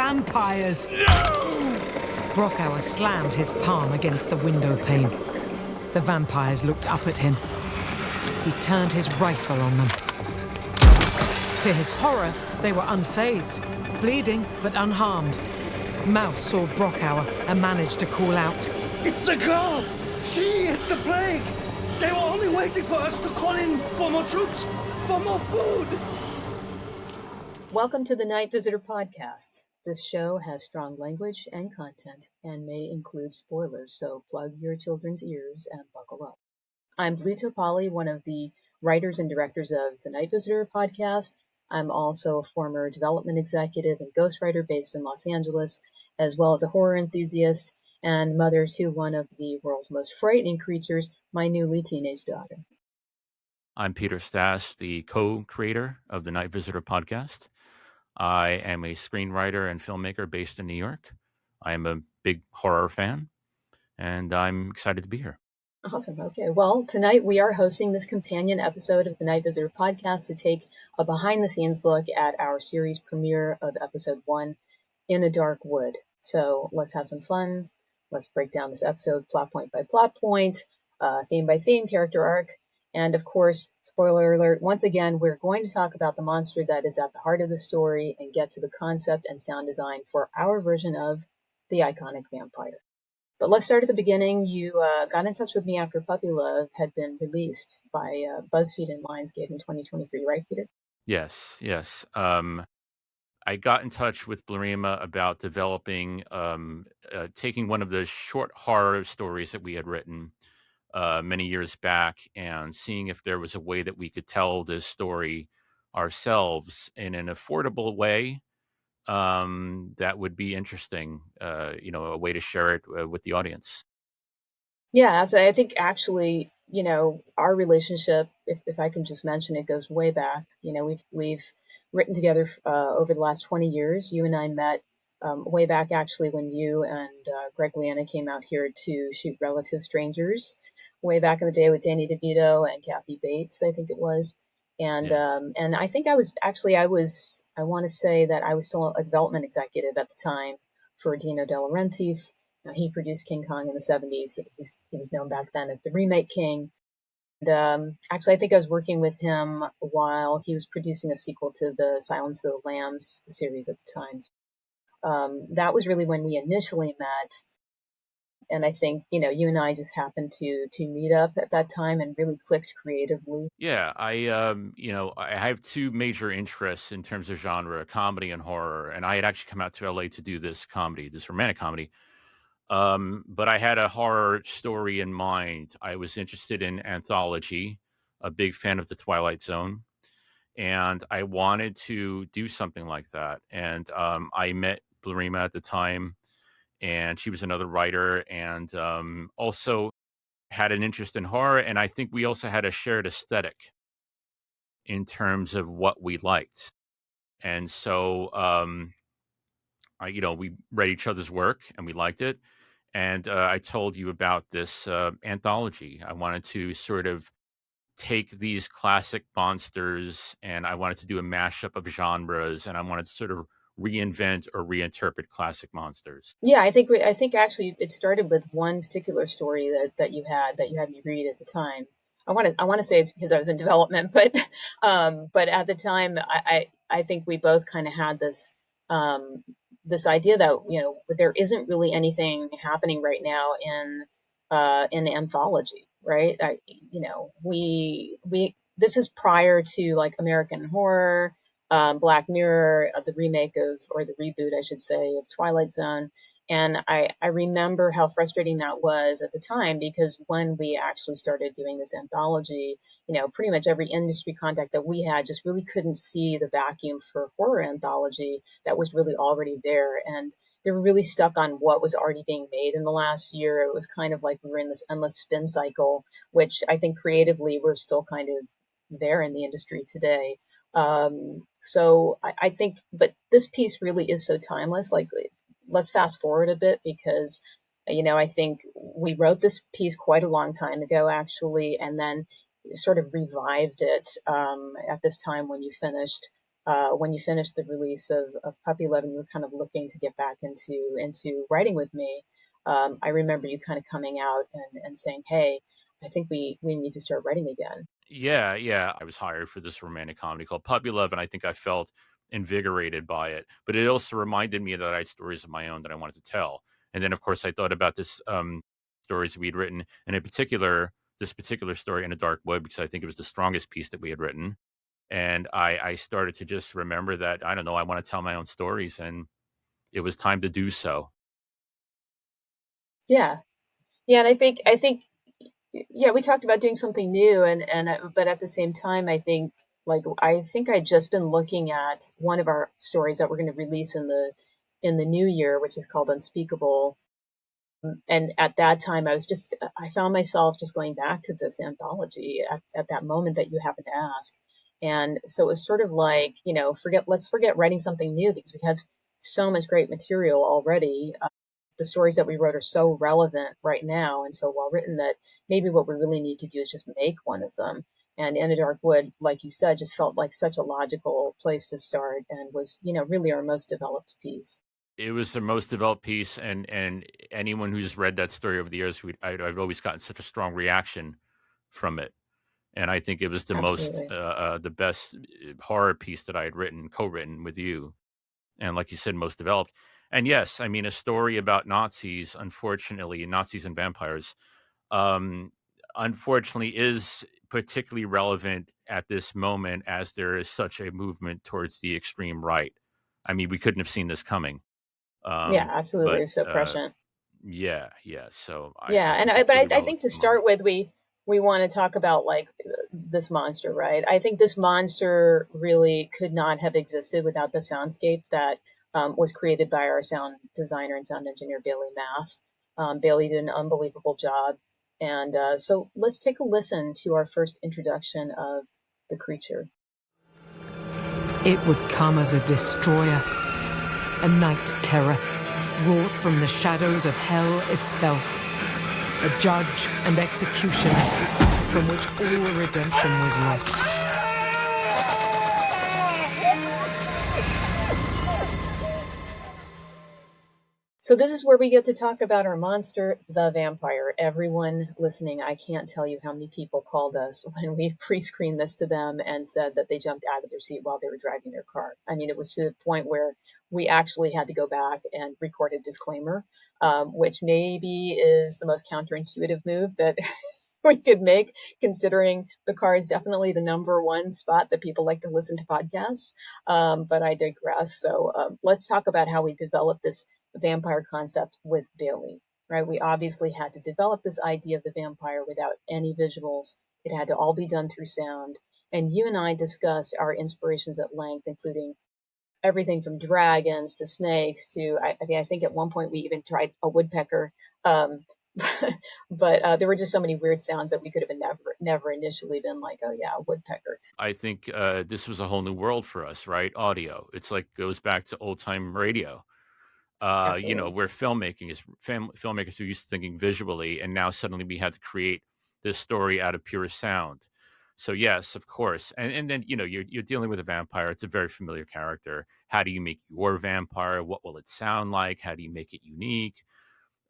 vampires! No! Brockauer slammed his palm against the window pane. The vampires looked up at him. He turned his rifle on them. To his horror, they were unfazed, bleeding but unharmed. Mouse saw Brockauer and managed to call out, "It's the girl! She is the plague! They were only waiting for us to call in for more troops, for more food!" Welcome to the Night Visitor Podcast. This show has strong language and content and may include spoilers, so plug your children's ears and buckle up. I'm Blu Topalli, one of the writers and directors of the Night Visitor Podcast. I'm also a former development executive and ghostwriter based in Los Angeles, as well as a horror enthusiast and mother to one of the world's most frightening creatures, my newly teenage daughter. I'm Peter Stass, the co-creator of the Night Visitor Podcast. I am a screenwriter and filmmaker based in New York. I am a big horror fan, and I'm excited to be here. Awesome. Okay. Well, tonight we are hosting this companion episode of the Night Visitor Podcast to take a behind-the-scenes look at our series premiere of episode 1, In a Dark Wood. So let's have some fun. Let's break down this episode plot point by plot point, theme by theme, character arc. And of course, spoiler alert, once again, we're going to talk about the monster that is at the heart of the story and get to the concept and sound design for our version of the iconic vampire. But let's start at the beginning. You got in touch with me after Puppy Love had been released by BuzzFeed and Lionsgate in 2023, right, Peter? Yes. I got in touch with Blerime about developing, taking one of the short horror stories that we had written many years back and seeing if there was a way that we could tell this story ourselves in an affordable way that would be interesting, a way to share it with the audience. Yeah, absolutely. I think actually, our relationship, if I can just mention it, goes way back. We've written together over the last 20 years. You and I met way back actually when you and Greg Liana came out here to shoot Relative Strangers way back in the day with Danny DeVito and Kathy Bates, I think it was. And Yes. and I think I want to say that I was still a development executive at the time for Dino De Laurentiis. He produced King Kong in the 70s. He was known back then as the Remake King. And actually, I think I was working with him while he was producing a sequel to the Silence of the Lambs series at the time. That was really when we initially met. And I think, you and I just happened to meet up at that time and really clicked creatively. Yeah, I have two major interests in terms of genre, comedy and horror. And I had actually come out to LA to do this romantic comedy. But I had a horror story in mind. I was interested in anthology, a big fan of the Twilight Zone, and I wanted to do something like that. And I met Blerime at the time, and she was another writer, and also had an interest in horror. And I think we also had a shared aesthetic in terms of what we liked. And so, we read each other's work, and we liked it. And I told you about this anthology. I wanted to sort of take these classic monsters and I wanted to do a mashup of genres and I wanted to sort of reinvent or reinterpret classic monsters. Yeah, I think actually it started with one particular story that you had me read at the time. I want to say it's because I was in development, but at the time I think we both kind of had this this idea that there isn't really anything happening right now in anthology, right? We this is prior to like American Horror, Black Mirror, the remake of, or the reboot, I should say, of Twilight Zone. And I remember how frustrating that was at the time, because when we actually started doing this anthology, pretty much every industry contact that we had just really couldn't see the vacuum for horror anthology that was really already there. And they were really stuck on what was already being made in the last year. It was kind of like we were in this endless spin cycle, which I think creatively we're still kind of there in the industry today. So I think, but this piece really is so timeless. Like, let's fast forward a bit, because, I think we wrote this piece quite a long time ago, actually, and then sort of revived it at this time when you finished when you finished the release of Puppy Love and you were kind of looking to get back into writing with me, I remember you kind of coming out and saying, "Hey, I think we need to start writing again." Yeah, yeah. I was hired for this romantic comedy called Puppy Love, and I think I felt invigorated by it. But it also reminded me that I had stories of my own that I wanted to tell. And then, of course, I thought about this stories we'd written, and in particular, this particular story in a dark wood, because I think it was the strongest piece that we had written. And I started to just remember that I don't know, I want to tell my own stories, and it was time to do so. Yeah, yeah, and I think yeah, we talked about doing something new, but at the same time, I think I'd just been looking at one of our stories that we're going to release in the new year, which is called Unspeakable. And at that time, I found myself just going back to this anthology at that moment that you happened to ask. And so it was sort of like, let's forget writing something new because we have so much great material already. The stories that we wrote are so relevant right now and so well written that maybe what we really need to do is just make one of them. And In a Dark Wood, like you said, just felt like such a logical place to start and was, really our most developed piece. It was the most developed piece, and anyone who's read that story over the years, I've always gotten such a strong reaction from it. And I think it was Absolutely. the best horror piece that I had written, co-written with you. And like you said, most developed. And yes, I mean, a story about Nazis, unfortunately, Nazis and vampires, um, unfortunately, is particularly relevant at this moment as there is such a movement towards the extreme right. I mean, we couldn't have seen this coming. Yeah, absolutely. But It's so prescient. yeah, yeah. So Yeah, I think it's really I relevant think to to the moment. start with, we want to talk about like this monster, right? I think this monster really could not have existed without the soundscape that was created by our sound designer and sound engineer Bailey Math. Bailey did an unbelievable job, and so let's take a listen to our first introduction of the creature. It would come as a destroyer, a night terror, wrought from the shadows of hell itself, a judge and executioner from which all redemption was lost. So this is where we get to talk about our monster, the vampire. Everyone listening, I can't tell you how many people called us when we pre-screened this to them and said that they jumped out of their seat while they were driving their car. I mean, it was to the point where we actually had to go back and record a disclaimer, which maybe is the most counterintuitive move that we could make, considering the car is definitely the number one spot that people like to listen to podcasts. But I digress. So let's talk about how we developed this vampire concept with Bailey, right? We obviously had to develop this idea of the vampire without any visuals. It had to all be done through sound. And you and I discussed our inspirations at length, including everything from dragons to snakes to, I mean, I think at one point we even tried a woodpecker. Um, but there were just so many weird sounds that we could have never initially been like, oh yeah, a woodpecker. I think this was a whole new world for us, right? Audio. It's like goes back to old time radio. Absolutely. Where filmmaking is filmmakers are used to thinking visually, and now suddenly we had to create this story out of pure sound. So yes, of course, and then you're dealing with a vampire. It's a very familiar character. How do you make your vampire? What will it sound like? How do you make it unique?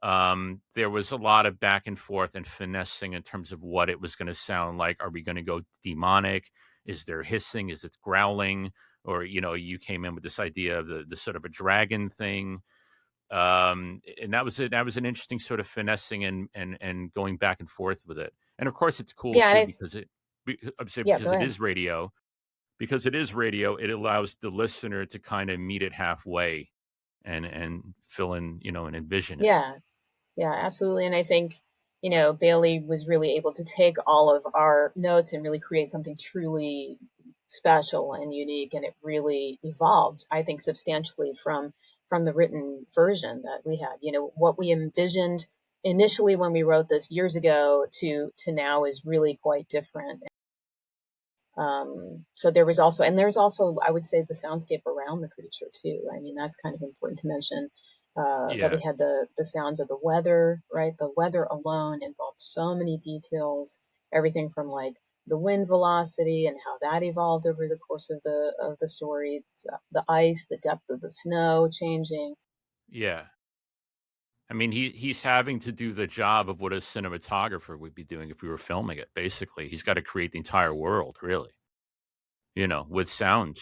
There was a lot of back and forth and finessing in terms of what it was going to sound like. Are we going to go demonic? Is there hissing? Is it growling? Or you came in with this idea of the sort of a dragon thing, and that was it. That was an interesting sort of finessing and going back and forth with it. And of course, it's cool Yeah, too I'm saying yeah, go because it ahead. is radio. Because it is radio, it allows the listener to kind of meet it halfway and fill in, and envision it. Yeah, yeah, absolutely. And I think, Bailey was really able to take all of our notes and really create something truly special and unique. And it really evolved, I think, substantially from the written version that we had. What we envisioned initially when we wrote this years ago to now is really quite different. So there's also, I would say, the soundscape around the creature too. I mean, that's kind of important to mention. That Yeah. we had the sounds of the weather, right? The weather alone involved so many details, everything from like the wind velocity and how that evolved over the course of the story, the ice, the depth of the snow changing. Yeah. I mean, he's having to do the job of what a cinematographer would be doing if we were filming it, basically. He's gotta create the entire world, really, with sound.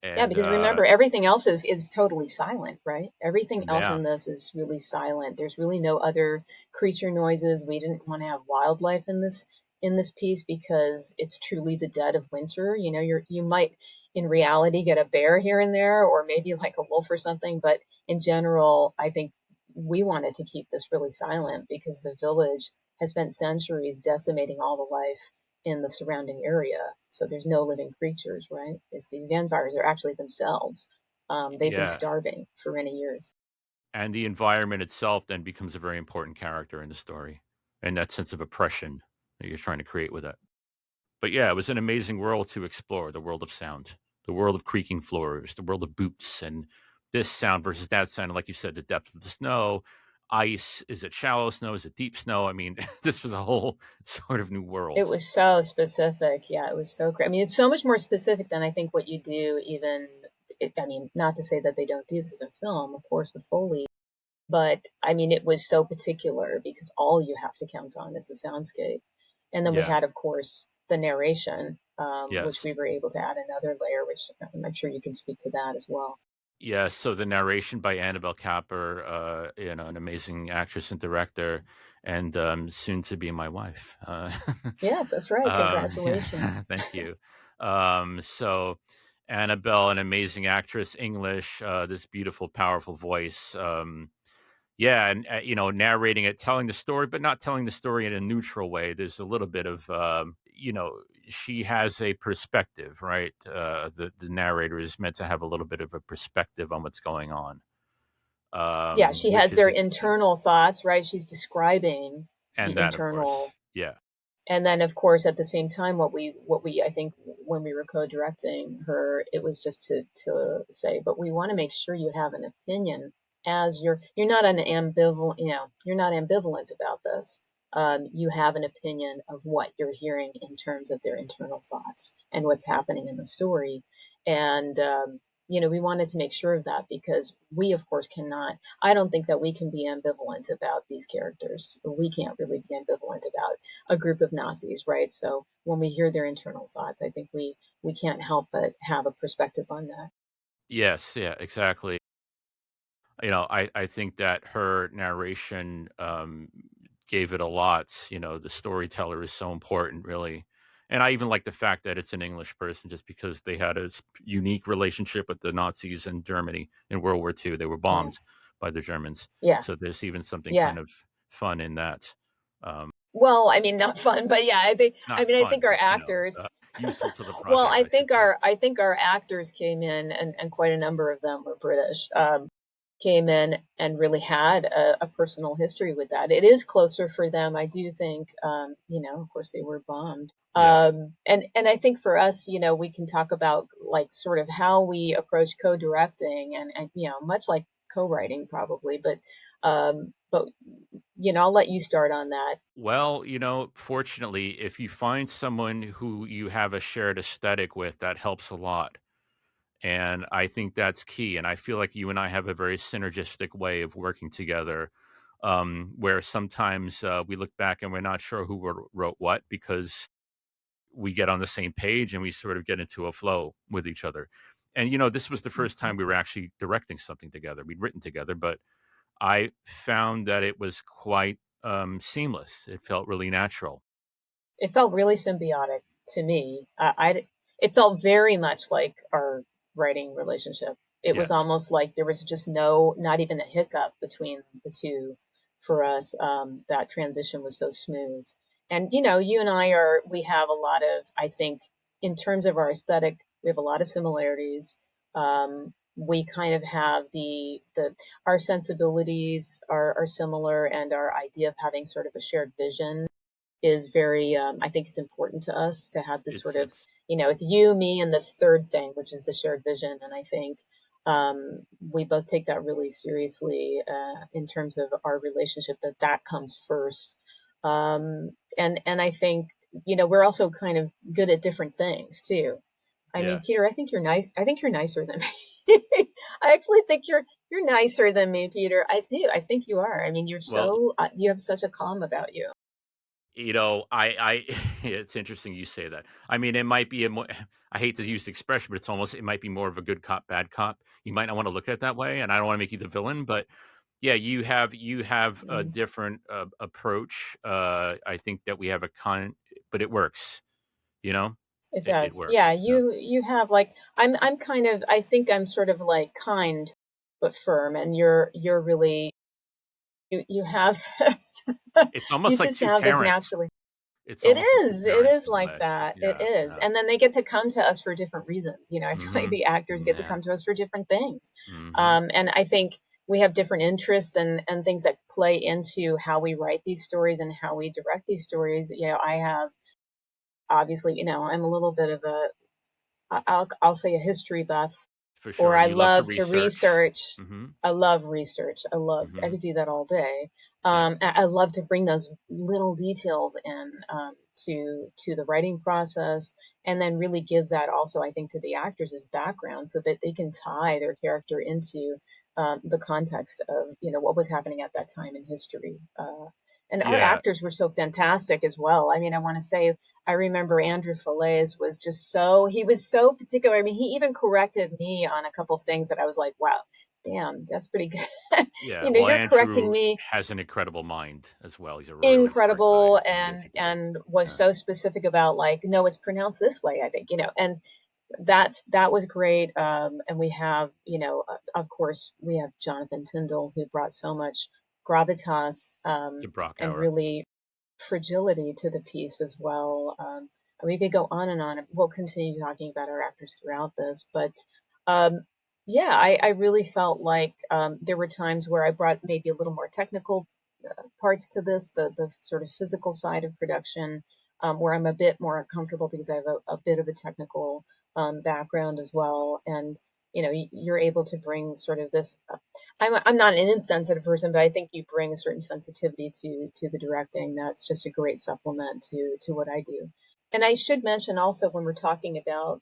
Yeah, And, because remember, everything else is totally silent, right? Everything else yeah. in this is really silent. There's really no other creature noises. We didn't want to have wildlife in this piece because it's truly the dead of winter. You might in reality get a bear here and there, or maybe like a wolf or something, but in general, I think we wanted to keep this really silent because the village has spent centuries decimating all the life in the surrounding area. So there's no living creatures, right? It's these vampires are actually themselves. They've been Yeah. starving for many years. And the environment itself then becomes a very important character in the story, and that sense of oppression that you're trying to create with it. But yeah, it was an amazing world to explore, the world of sound, the world of creaking floors, the world of boots, and this sound versus that sound. And like you said, the depth of the snow, ice. Is it shallow snow? Is it deep snow? I mean, this was a whole sort of new It world. was so specific. Yeah, it was so great. I mean, it's so much more specific than I think what you do even. I mean, not to say that they don't do this in film, of course, with Foley, but I mean, it was so particular because all you have to count on is the soundscape. And then we Yeah. had, of course, the narration, which Yes. we were able to add another layer, which I'm sure you can speak to that as well. Yeah, so the narration by Annabelle Capper, an amazing actress and director, and soon to be my wife. Yes, that's right. Congratulations. Thank you. So Annabelle, an amazing actress, English, this beautiful, powerful voice. Yeah, and narrating it, telling the story, but not telling the story in a neutral way. There's a little bit of, she has a perspective, right? The narrator is meant to have a little bit of a perspective on what's going on, Yeah, she which has is their interesting. internal thoughts, right? She's describing And the that, of internal. course, yeah, And then, of course, at the same time, what we I think when we were co-directing her, it was just to say, but we want to make sure you have an opinion as you're not an ambivalent, you're not ambivalent about this. You have an opinion of what you're hearing in terms of their internal thoughts and what's happening in the story, and we wanted to make sure of that because we, of course, cannot. I don't think that we can be ambivalent about these characters. We can't really be ambivalent about a group of Nazis, right? So when we hear their internal thoughts, I think we can't help but have a perspective on that. yes, yeah, exactly. I think that her narration gave it a lot. The storyteller is so important, really. And I even like the fact that it's an English person just because they had a unique relationship with the Nazis in Germany in World War II. They were Yeah, bombed by the Germans. yeah, So there's even something yeah. kind of fun in that. Um, Well, I mean, not fun, but yeah, I think. I Not mean, I fun, think our but, actors. useful to the Well, project, I should say. I think our actors came in, and quite a number of them were British. Came in and really had a personal history with that. It is closer for them, I do think. Of course, they were bombed. Yeah. And I think for us, we can talk about like sort of how we approach co-directing and much like co-writing probably, but I'll let you start on that. Well, fortunately, if you find someone who you have a shared aesthetic with, that helps a lot. And I think that's key. And I feel like you and I have a very synergistic way of working together, where sometimes we look back and we're not sure who wrote what because we get on the same page and we sort of get into a flow with each other. And, this was the first time we were actually directing something together. We'd written together, but I found that it was quite seamless. It felt really natural. It felt really symbiotic to me. It felt very much like our writing relationship. It was Yes. almost like there was just not even a hiccup between the two for us. That transition was so smooth. And, you and we have a lot of, I think, in terms of our aesthetic, we have a lot of similarities. We kind of have our sensibilities are similar and our idea of having sort of a shared vision is very I think it's important to us to have this It's sort of it's it's you, me, and this third thing, which is the shared vision. And I think we both take that really seriously in terms of our relationship, that comes first. And I think we're also kind of good at different things too. I mean, Yeah. Peter, I think you're nice. I think you're nicer than me. I actually think you're nicer than me, Peter. I do. I think you are. I mean, Well, you have such a calm about you. I it's interesting you say that. I mean, it might be a more I hate to use the expression, but it might be more of a good cop, bad cop. You might not want to look at it that way, and I don't want to make you the villain, but yeah, you have a Mm, different approach. I think that we have but it works. You know, it it does. Yeah, works. you have like I'm kind of I think I'm sort of like kind but firm, and you're really you have this, It's you almost like just two have this parents. naturally. It's It almost like two is. It parents is in a like way. that. It Yeah, is. yeah. And then they get to come to us for different reasons. I feel like Mhm. the actors get to Yeah. come to us for different things. Mhm. And I think we have different interests and things that play into how we write these stories and how we direct these stories. I have obviously, I'm a little bit of I'll say a history buff, For or sure, and I you love to love to research. research. Mhm. I love research. I Mhm. could do that all day. Yeah. I love to bring those little details in to the writing process, and then really give that also, I think, to the actors as background so that they can tie their character into the context of what was happening at that time in history. And our Yeah. actors were so fantastic as well. I mean, I want to say I remember Andrew Falaise was just he was so particular. I mean, he even corrected me on a couple of things that I was like, wow, damn, that's pretty good. Yeah, well, You're correcting Andrew me, has an incredible mind as well. He's a really smart guy, incredible, really educated. and was Yeah. so specific about like, no, it's pronounced this way, I think, and that was great. And we have, of course, we have Jonathan Tyndall, who brought so much gravitas, The and Brockhour. really fragility to the piece as well. We could go on and on. We'll continue talking about our actors throughout this, but um, yeah, I really felt like there were times where I brought maybe a little more technical parts to this, the sort of physical side of production, where I'm a bit more comfortable because I have a bit of a technical background as well, and you're able to bring sort of this. I'm not an insensitive person, but I think you bring a certain sensitivity to the directing that's just a great supplement to what I do. And I should mention also when we're talking about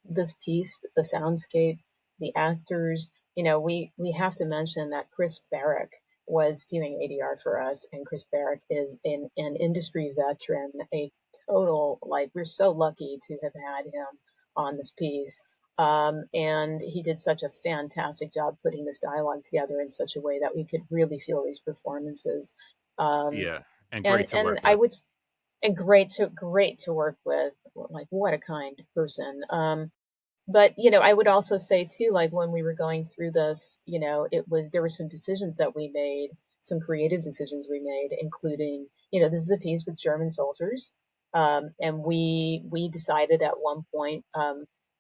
this piece, the soundscape, the actors, we have to mention that Chris Barrick was doing ADR for us, and Chris Barrick is an industry veteran, a total, like, we're so lucky to have had him on this piece. And he did such a fantastic job putting this dialogue together in such a way that we could really feel these performances. Um, Yeah, and and great to and work I with. would and great to work with. Like, what a kind person. But I would also say too, like when we were going through this, there were some decisions that we made, some creative decisions we made, including, this is a piece with German soldiers. And we decided at one point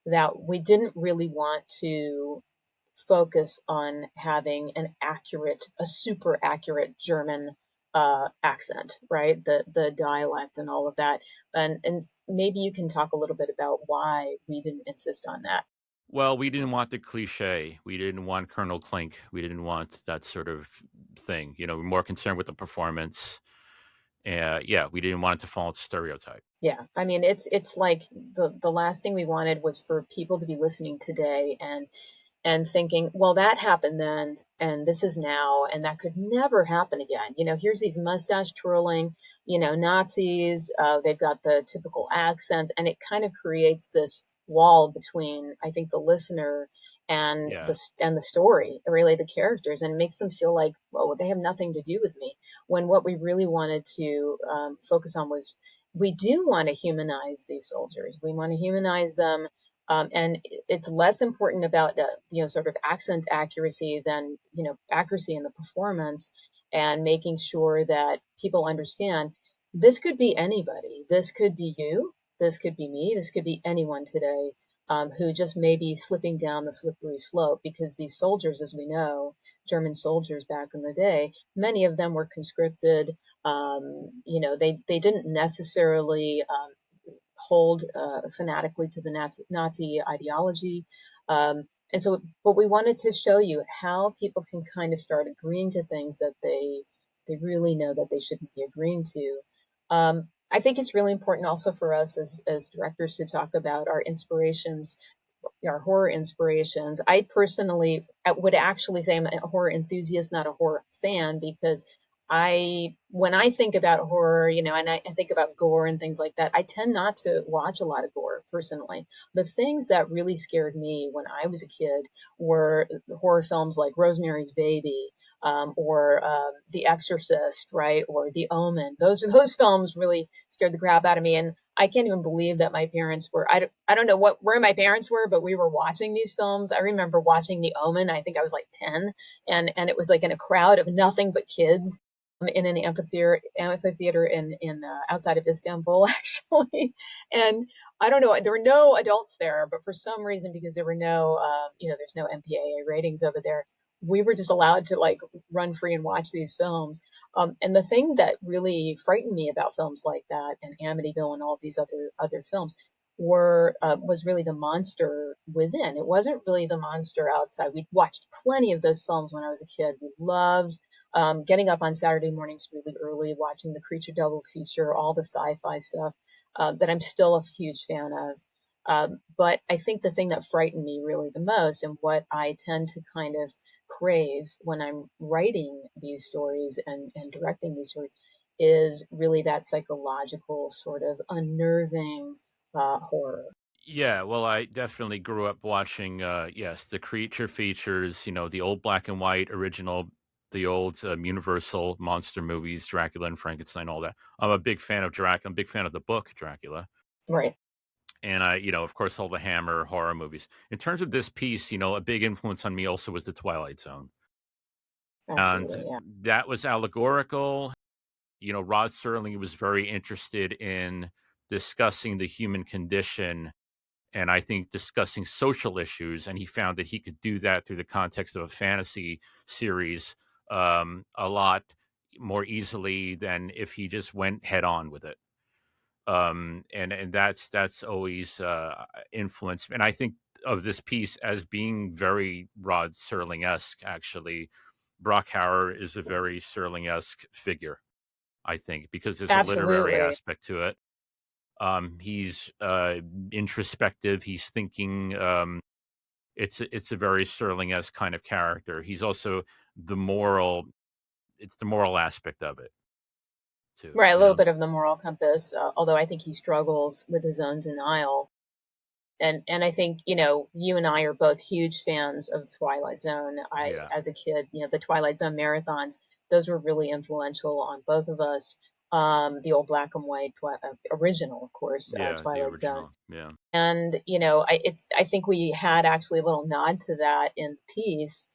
that we didn't really want to focus on having a super accurate German accent, right? The dialect and all of that. And maybe you can talk a little bit about why we didn't insist on that. Well, we didn't want the cliche. We didn't want Colonel Klink. We didn't want that sort of thing. We're more concerned with the performance. Yeah, we didn't want it to fall into stereotype. Yeah, I mean, it's like the last thing we wanted was for people to be listening today and thinking, well, that happened then, and this is now, and that could never happen again. Here's these mustache twirling, Nazis. They've got the typical accents, and it kind of creates this wall between, I think, the listener and Yeah. the story, really the characters, and makes them feel like, well, they have nothing to do with me. When what we really wanted to focus on was we do want to humanize these soldiers. We want to humanize them, and it's less important about sort of accent accuracy than accuracy in the performance, and making sure that people understand this could be anybody. This could be you. This could be me. This could be anyone today, who just may be slipping down the slippery slope, because these soldiers, as we know, German soldiers back in the day, many of them were conscripted. They didn't necessarily hold fanatically to the Nazi ideology. And so, but we wanted to show you how people can kind of start agreeing to things that they really know that they shouldn't be agreeing to. I think it's really important also for us as directors to talk about our inspirations, our horror inspirations. I personally would actually say I'm a horror enthusiast, not a horror fan, because when I think about horror, and I think about gore and things like that, I tend not to watch a lot of gore personally. The things that really scared me when I was a kid were horror films like Rosemary's Baby, or The Exorcist, right, or The Omen. Those films really scared the crap out of me, and I can't even believe that my parents were. I don't know where my parents were, but we were watching these films. I remember watching The Omen. I think I was like 10, and it was like in a crowd of nothing but kids, in an amphitheater in outside of Istanbul, actually. And I don't know, there were no adults there, but for some reason, because there were no, there's no MPAA ratings over there, we were just allowed to like run free and watch these films. And the thing that really frightened me about films like that and Amityville and all these other films was really the monster within. It wasn't really the monster outside. We watched plenty of those films when I was a kid. We loved getting up on Saturday mornings really early, watching the Creature Double feature, all the sci-fi stuff that I'm still a huge fan of. But I think the thing that frightened me really the most, and what I tend to kind of crave when I'm writing these stories and directing these stories, is really that psychological sort of unnerving horror. Yeah, well, I definitely grew up watching, yes, the creature features, the old black and white original, the old Universal monster movies, Dracula and Frankenstein, all that. I'm a big fan of Dracula. I'm a big fan of the book Dracula. Right. And of course, all the Hammer horror movies. In terms of this piece, a big influence on me also was the Twilight Zone. Absolutely. And Yeah. that was allegorical. Rod Serling was very interested in discussing the human condition and I think discussing social issues. And he found that he could do that through the context of a fantasy series a lot more easily than if he just went head on with it. And that's always influenced. And I think of this piece as being very Rod Serling-esque, actually. Brockhauer is a very Serling-esque figure, I think, because there's a literary Absolutely. aspect to it. He's introspective. He's thinking. It's a very Serling-esque kind of character. He's also the moral. It's the moral aspect of it too. Right, a little bit of the moral compass, although I think he struggles with his own denial. And I think, you and I are both huge fans of the Twilight Zone. Yeah. As a kid, the Twilight Zone marathons, those were really influential on both of us. The old black and white original, of course, Yeah, the Twilight Zone. original. Yeah. And, I think we had actually a little nod to that in the piece,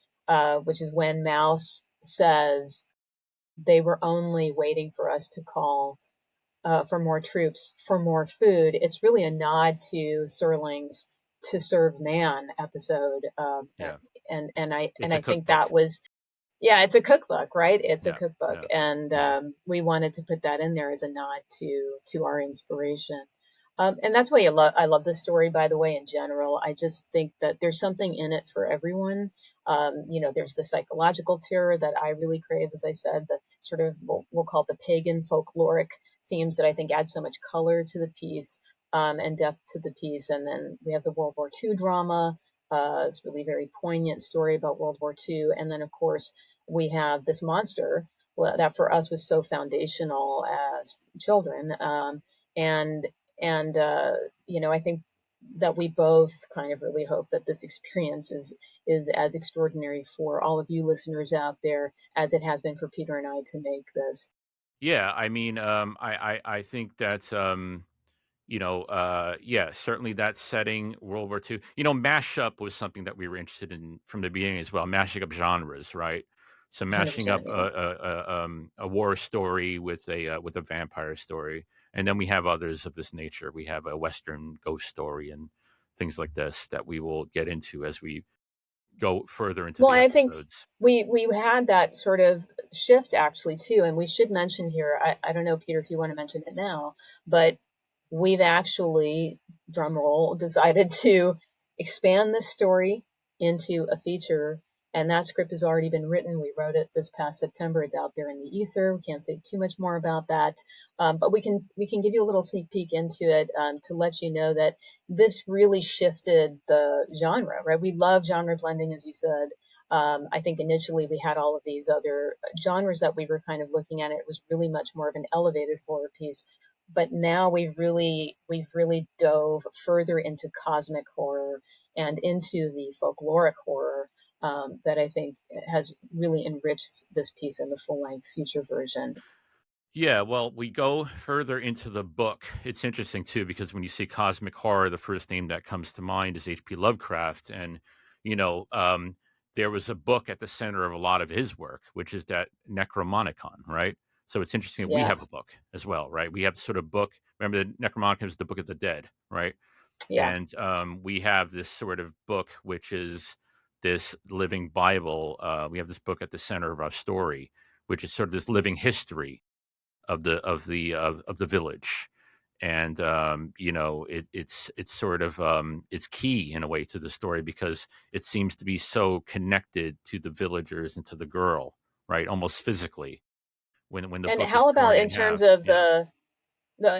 which is when Mouse says they were only waiting for us to call for more troops, for more food. It's really a nod to Serling's "To Serve Man" episode, Yeah. and It's I a think that cookbook. was, yeah, it's a cookbook, right? It's a Yeah. cookbook, Yeah. and Yeah. we wanted to put that in there as a nod to our inspiration. And that's why I love this story, by the way, in general. I just think that there's something in it for everyone. There's the psychological terror that I really crave, as I said, the sort of, we'll call it the pagan folkloric themes that I think add so much color to the piece, and depth to the piece. And then we have the World War II drama. It's really very poignant story about World War II. And then, of course, we have this monster that for us was so foundational as children. And I think that we both kind of really hope that this experience is as extraordinary for all of you listeners out there as it has been for Peter and I to make this. Yeah, I mean, I think that yeah, certainly that setting, World War II. Mashup was something that we were interested in from the beginning as well, mashing up genres, right? So mashing 100%. up Yeah. a war story with a vampire story, and then we have others of this nature. We have a Western ghost story and things like this that we will get into as we go further into Well, the I think episodes. we had that sort of shift actually too, and we should mention here. I don't know, Peter, if you want to mention it now, but we've actually, drum roll, decided to expand this story into a feature And that script has already been written. We wrote it this past September. It's out there in the ether. We can't say too much more about that, but we can give you a little sneak peek into it, to let you know that this really shifted the genre. Right? We love genre blending, as you said. I think initially we had all of these other genres that we were kind of looking at. It was really much more of an elevated horror piece, but now we've really dove further into cosmic horror and into the folkloric horror, that I think has really enriched this piece in the full length feature version. Yeah, well, we go further into the book. It's interesting too because when you say cosmic horror, the first name that comes to mind is H.P. Lovecraft, and you know, there was a book at the center of a lot of his work, which is that Necromonicon, right? So it's interesting that we have a Yes. book as well, right? We have sort of book. Remember, the Necromonicon is the Book of the Dead, right? Yeah. And we have this sort of book, which is this living Bible. We have this book at the center of our story, which is sort of this living history of the village, and it's sort of it's key in a way to the story because it seems to be so connected to the villagers and to the girl, right? Almost physically when the And book is how about torn in in terms half. of Yeah,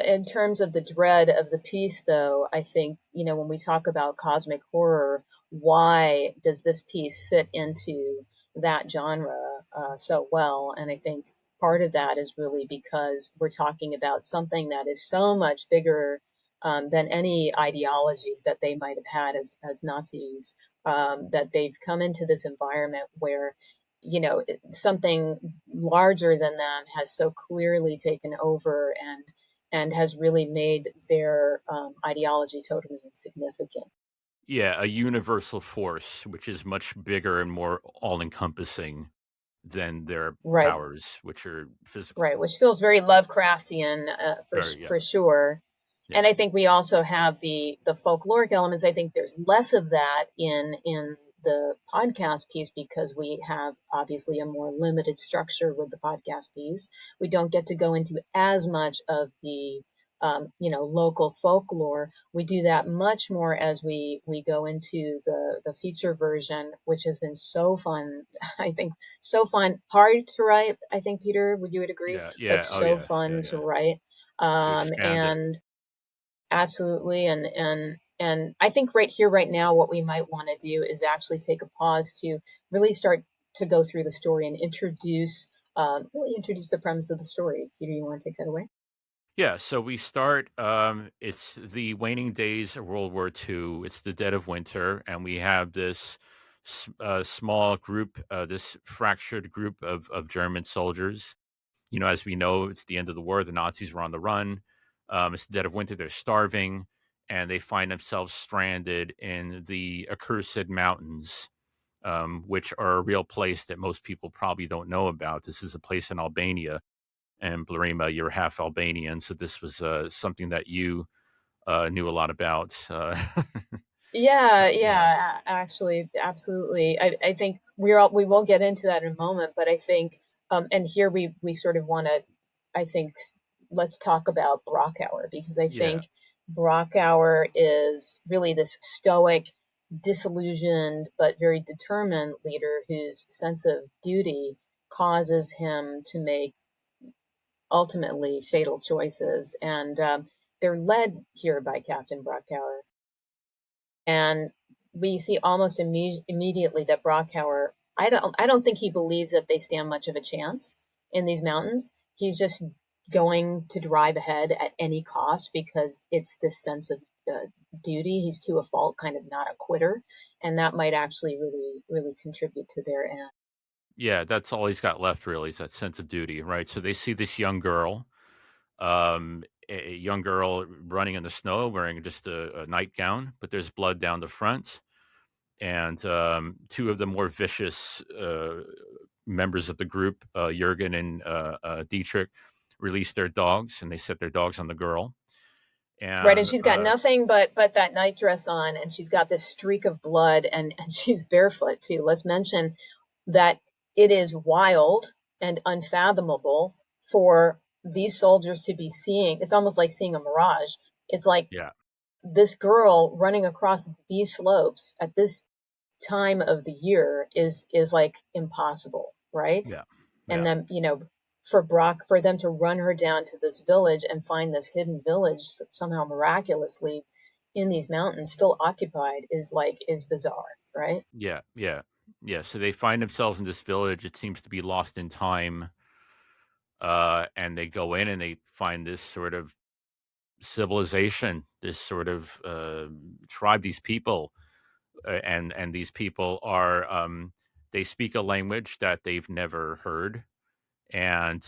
in terms of the dread of the piece, though? I think, when we talk about cosmic horror, why does this piece fit into that genre so well? And I think part of that is really because we're talking about something that is so much bigger, than any ideology that they might have had as Nazis. That they've come into this environment where, something larger than them has so clearly taken over and has really made their ideology totally insignificant. yeah, a universal force which is much bigger and more all-encompassing than their Right, powers, which are physical. right, which feels very Lovecraftian, Very, yeah, for sure. yeah. And I think we also have the folkloric elements. I think there's less of that in the podcast piece because we have obviously a more limited structure with the podcast piece. We don't get to go into as much of the local folklore. We do that much more as we go into the feature version, which has been so fun. I think so fun, hard to write. I think, Peter, would you would agree? Yeah, But yeah, oh so yeah, yeah, fun to yeah. write. To expand it. And absolutely. And I think right here, right now, what we might want to do is actually take a pause to really start to go through the story and really introduce the premise of the story. Peter, you want to take that away? Yeah, so we start. It's the waning days of World War II. It's the dead of winter, and we have this small group, this fractured group of German soldiers. You know, as we know, it's the end of the war. The Nazis were on the run. It's the dead of winter. They're starving, and they find themselves stranded in the accursed mountains, which are a real place that most people probably don't know about. This is a place in Albania, and Blerime, you're half Albanian, so this was something that you knew a lot about. So Yeah, yeah, yeah, actually, absolutely. I think we will get into that in a moment, but I think, and here we sort of want to, I think, let's talk about Brockauer, because I yeah, think Brockauer is really this stoic, disillusioned, but very determined leader whose sense of duty causes him to make ultimately fatal choices, and they're led here by Captain Brockauer. And we see almost immediately that Brockauer, I don't think he believes that they stand much of a chance in these mountains. He's just going to drive ahead at any cost because it's this sense of duty. He's to a fault, kind of not a quitter, and that might actually really contribute to their end. yeah. That's all he's got left, really, is that sense of duty, right? So they see this young girl, a young girl running in the snow, wearing just a nightgown, but there's blood down the front, and two of the more vicious members of the group, Jurgen and Dietrich, release their dogs, and they set their dogs on the girl. Right, and And she's got nothing but that nightdress on, and she's got this streak of blood, and she's barefoot too. Let's mention that it is wild and unfathomable for these soldiers to be seeing. It's almost like seeing a mirage. It's like yeah, this girl running across these slopes at this time of the year is like impossible, right? Yeah. And Yeah. then, for them to run her down to this village and find this hidden village somehow miraculously in these mountains still occupied is bizarre, right? Yeah. Yeah. Yeah. So they find themselves in this village. It seems to be lost in time. And they go in and they find this sort of civilization, this sort of tribe, these people, and these people are they speak a language that they've never heard, and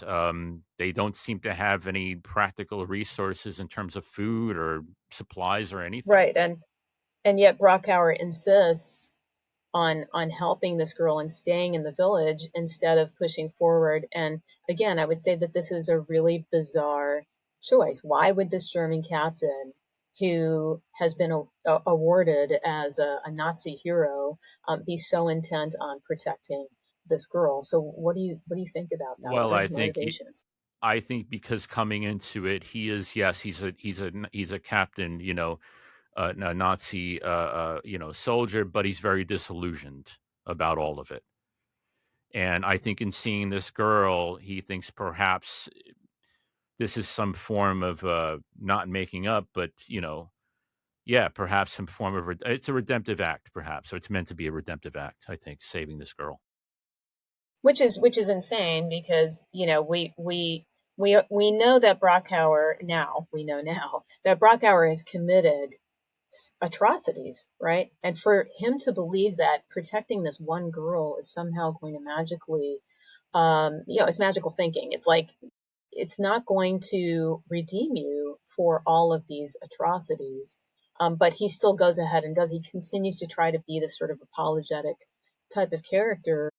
they don't seem to have any practical resources in terms of food or supplies or anything. Right. And yet Brockauer insists on helping this girl and staying in the village instead of pushing forward. And again, I would say that this is a really bizarre choice. Why would this German captain, who has been awarded as a Nazi hero, be so intent on protecting this girl? So what do you think about that? What Well, are his motivations? I think because coming into it, he is, yes, he's a captain, a Nazi, soldier, but he's very disillusioned about all of it. And I think in seeing this girl, he thinks perhaps this is some form of not making up, but yeah, perhaps some form of it's a redemptive act, perhaps. So it's meant to be a redemptive act. I think saving this girl. Which is insane because we know that Brockauer now we know now that Brockauer has committed atrocities, right? And for him to believe that protecting this one girl is somehow going to magically, it's magical thinking. It's like it's not going to redeem you for all of these atrocities. But he still goes ahead and does. He continues to try to be this sort of apologetic type of character,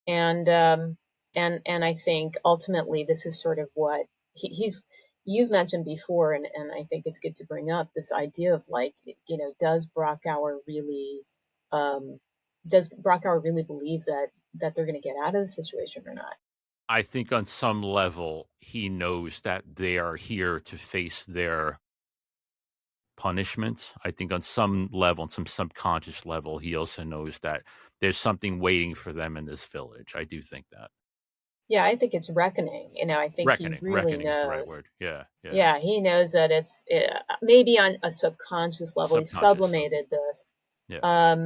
and I think ultimately this is sort of what he's you've mentioned before, and I think it's good to bring up this idea of like, um, does Brockauer really believe that they're going to get out of the situation or not? I think on some level, he knows that they are here to face their punishment. I think on some level, on some subconscious level, he also knows that there's something waiting for them in this village. I do think that. Yeah, I think it's reckoning. I think he Reckoning. really Reckoning is the right knows. word. Yeah. Yeah. Yeah, he knows that it's maybe on a subconscious level. He Subconscious level. sublimated this. Yeah.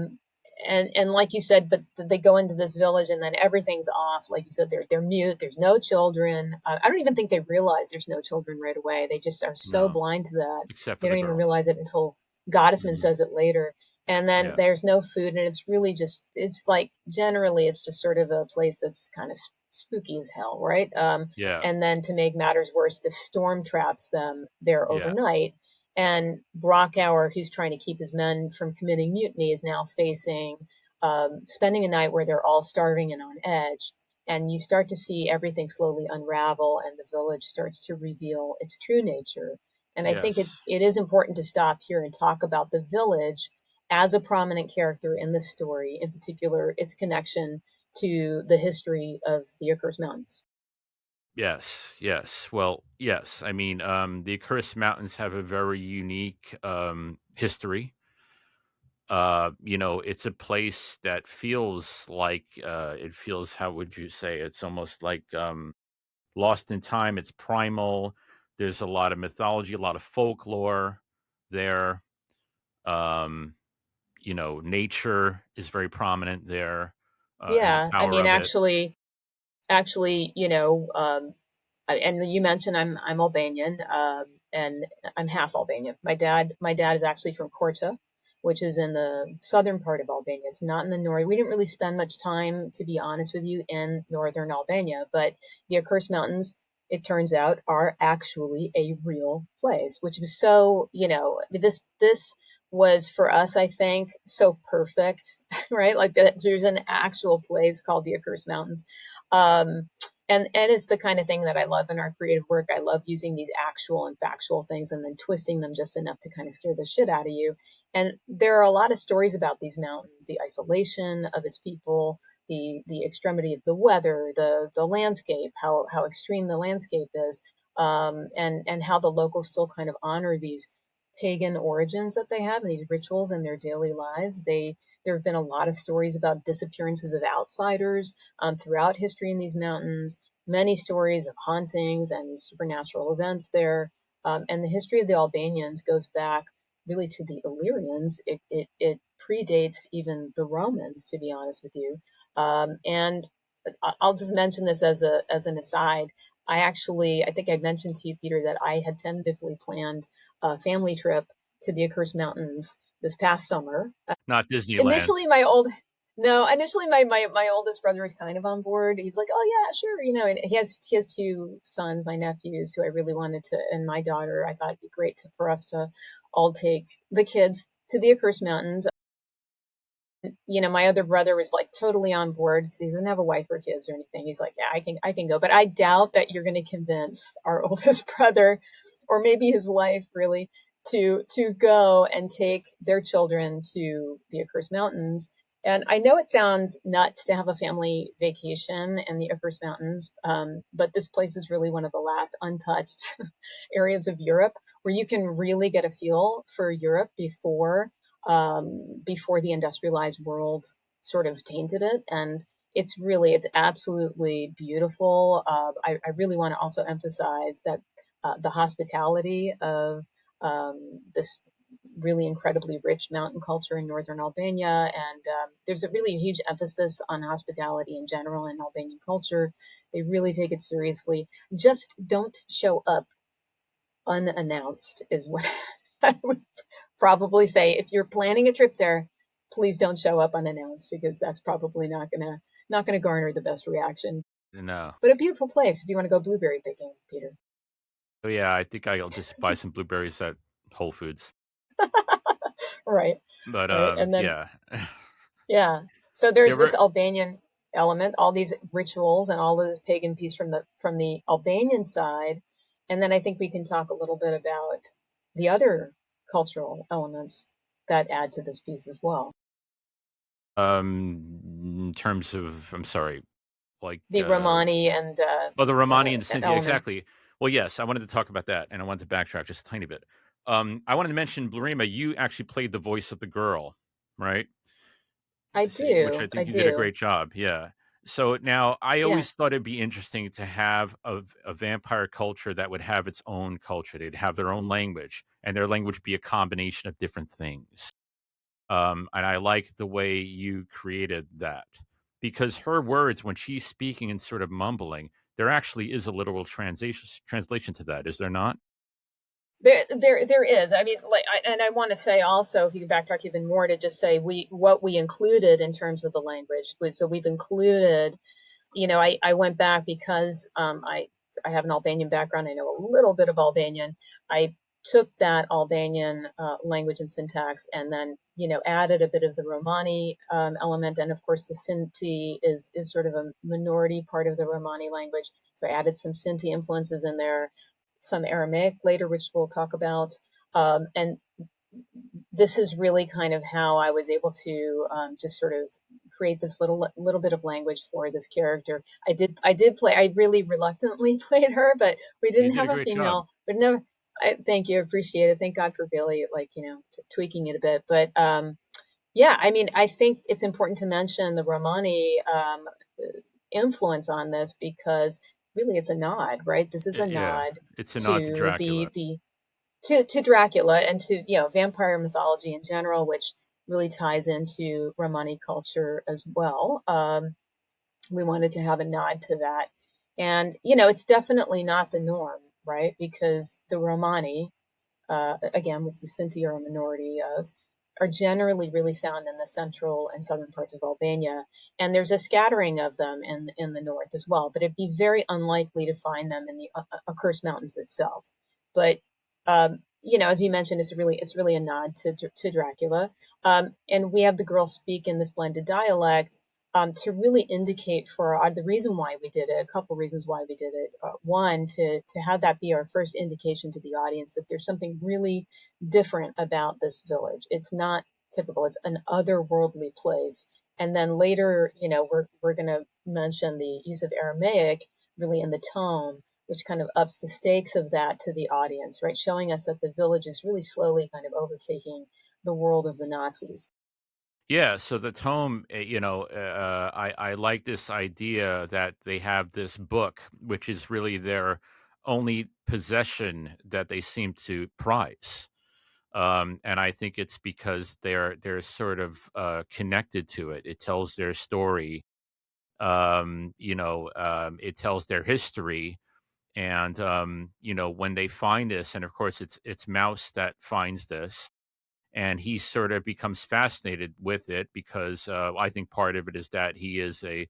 And like you said, but they go into this village and then everything's off. Like you said, they're mute. There's no children. I don't even think they realize there's no children right away. They just are so No, blind to that. except for They the don't even girl. realize it until Gottesman Mhm. says it later. And then Yeah. there's no food, and it's really just it's like generally it's just sort of a place that's kind of spooky as hell, right? Yeah. And then to make matters worse, the storm traps them there Yeah. overnight. And Brockauer, who's trying to keep his men from committing mutiny, is now facing spending a night where they're all starving and on edge. And you start to see everything slowly unravel, and the village starts to reveal its true nature. And I think Yes. it is important to stop here and talk about the village as a prominent character in this story, in particular, its connection to the history of the Icarus Mountains. Yes. Yes. Well, yes. I mean, the Accursed Mountains have a very unique history. It's a place that feels like it feels, how would you say, it's almost like lost in time. It's primal. There's a lot of mythology, a lot of folklore there. Um, nature is very prominent there, and the Yeah, I power mean, of it. actually, and you mentioned I'm Albanian, and I'm half Albanian. My dad is actually from Korça, which is in the southern part of Albania. It's not in the north. We didn't really spend much time, to be honest with you, in northern Albania, but the Accursed Mountains, it turns out, are actually a real place, which was so, this was for us, I think, so perfect, right? Like that there's an actual place called the Accursed Mountains. Um, and it's the kind of thing that I love in our creative work. I love using these actual and factual things and then twisting them just enough to kind of scare the shit out of you. And there are a lot of stories about these mountains, the isolation of its people, the extremity of the weather, the landscape, how extreme the landscape is, and how the locals still kind of honor these pagan origins that they have and these rituals in their daily lives. There have been a lot of stories about disappearances of outsiders throughout history in these mountains, many stories of hauntings and supernatural events there. And the history of the Albanians goes back really to the Illyrians. It predates even the Romans, to be honest with you. And I'll just mention this as an aside. I think I mentioned to you, Peter, that I had tentatively planned a family trip to the Accursed Mountains this past summer. Not Disneyland. Initially my oldest brother was kind of on board. He's like, "Oh yeah, sure," and he has two sons, my nephews, who I really wanted to, and my daughter. I thought it'd be great for us to all take the kids to the Accursed Mountains. My other brother was like totally on board because he doesn't have a wife or kids or anything. He's like, "Yeah, I can go," but I doubt that you're going to convince our oldest brother, or maybe his wife, really, to go and take their children to the Accursed Mountains. And I know it sounds nuts to have a family vacation in the Accursed Mountains, but this place is really one of the last untouched areas of Europe where you can really get a feel for Europe before the industrialized world sort of tainted it. And it's absolutely beautiful. I really want to also emphasize that the hospitality of this really incredibly rich mountain culture in northern Albania. And there's a really huge emphasis on hospitality in general in Albanian culture. They really take it seriously. Just don't show up unannounced is what I would probably say. If you're planning a trip there, please don't show up unannounced, because that's probably not gonna garner the best reaction. No. But a beautiful place if you want to go blueberry picking, Peter. Oh yeah, I think I'll just buy some blueberries at Whole Foods. Right. But Right. And then yeah. yeah. So there's There this were Albanian element, all these rituals and all of this pagan piece from the Albanian side. And then I think we can talk a little bit about the other cultural elements that add to this piece as well. in terms of, I'm sorry, like The Romani and the Romani and the Cynthia, elements. exactly. Well, yes, I wanted to talk about that, and I wanted to backtrack just a tiny bit. I wanted to mention Blerime. You actually played the voice of the girl, right? I Which I do. I think you did a do. great job. Yeah. So now I Yeah. always thought it'd be interesting to have a vampire culture that would have its own culture. They'd have their own language, and their language be a combination of different things. And I like the way you created that, because her words, when she's speaking and sort of mumbling, there actually is a literal translation to that, is there not? There is. I mean, and I want to say also, if you can backtrack even more, to just say what we included in terms of the language. So we've included, I went back because I have an Albanian background. I know a little bit of Albanian. I took that Albanian language and syntax, and then added a bit of the Romani element, and of course the Sinti is sort of a minority part of the Romani language. So I added some Sinti influences in there, some Aramaic later, which we'll talk about. And this is really kind of how I was able to just sort of create this little bit of language for this character. I really reluctantly played her, but we You didn't did a have a great job. female. But no, thank you, appreciate it. Thank God for Billy, tweaking it a bit. But yeah, I mean, I think it's important to mention the Romani influence on this, because really it's a nod, right? This is a Yeah, nod it's a nod to to Dracula. to Dracula, and to vampire mythology in general, which really ties into Romani culture as well. We wanted to have a nod to that, and it's definitely not the norm, right? Because the Romani, again, which the Sinti are a minority of, are generally really found in the central and southern parts of Albania, and there's a scattering of them in the north as well. But it'd be very unlikely to find them in the Accursed Mountains itself. But as you mentioned, it's really a nod to Dracula, and we have the girl speak in this blended dialect to really indicate the reason why we did it. A couple reasons why we did it. One, to have that be our first indication to the audience that there's something really different about this village. It's not typical. It's an otherworldly place. And then later, we're going to mention the use of Aramaic really in the tone, which kind of ups the stakes of that to the audience, right? Showing us that the village is really slowly kind of overtaking the world of the Nazis. Yeah, so the tome, I like this idea that they have this book, which is really their only possession that they seem to prize. And I think it's because they're sort of connected to it. It tells their story. It tells their history. And when they find this, and of course it's Mouse that finds this, and he sort of becomes fascinated with it because I think part of it is that he is a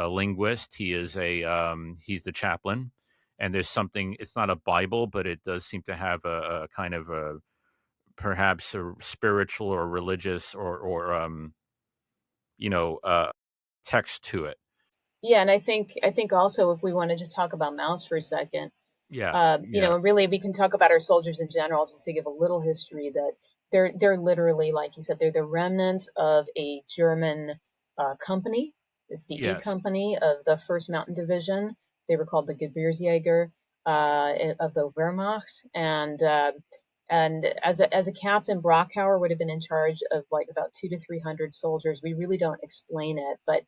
linguist. He's the chaplain, and there's something. It's not a Bible, but it does seem to have a kind of a perhaps a spiritual or religious or text to it. Yeah, and I think also if we want to just talk about Mouse for a second, Yeah, yeah, really we can talk about our soldiers in general just to give a little history that they're literally, like you said, they're the remnants of a German company. It's the E yes, Company of the First Mountain Division. They were called the Gebirgsjäger of the Wehrmacht, and as a captain, Brockhauer would have been in charge of like about 200 to 300 soldiers. We really don't explain it, but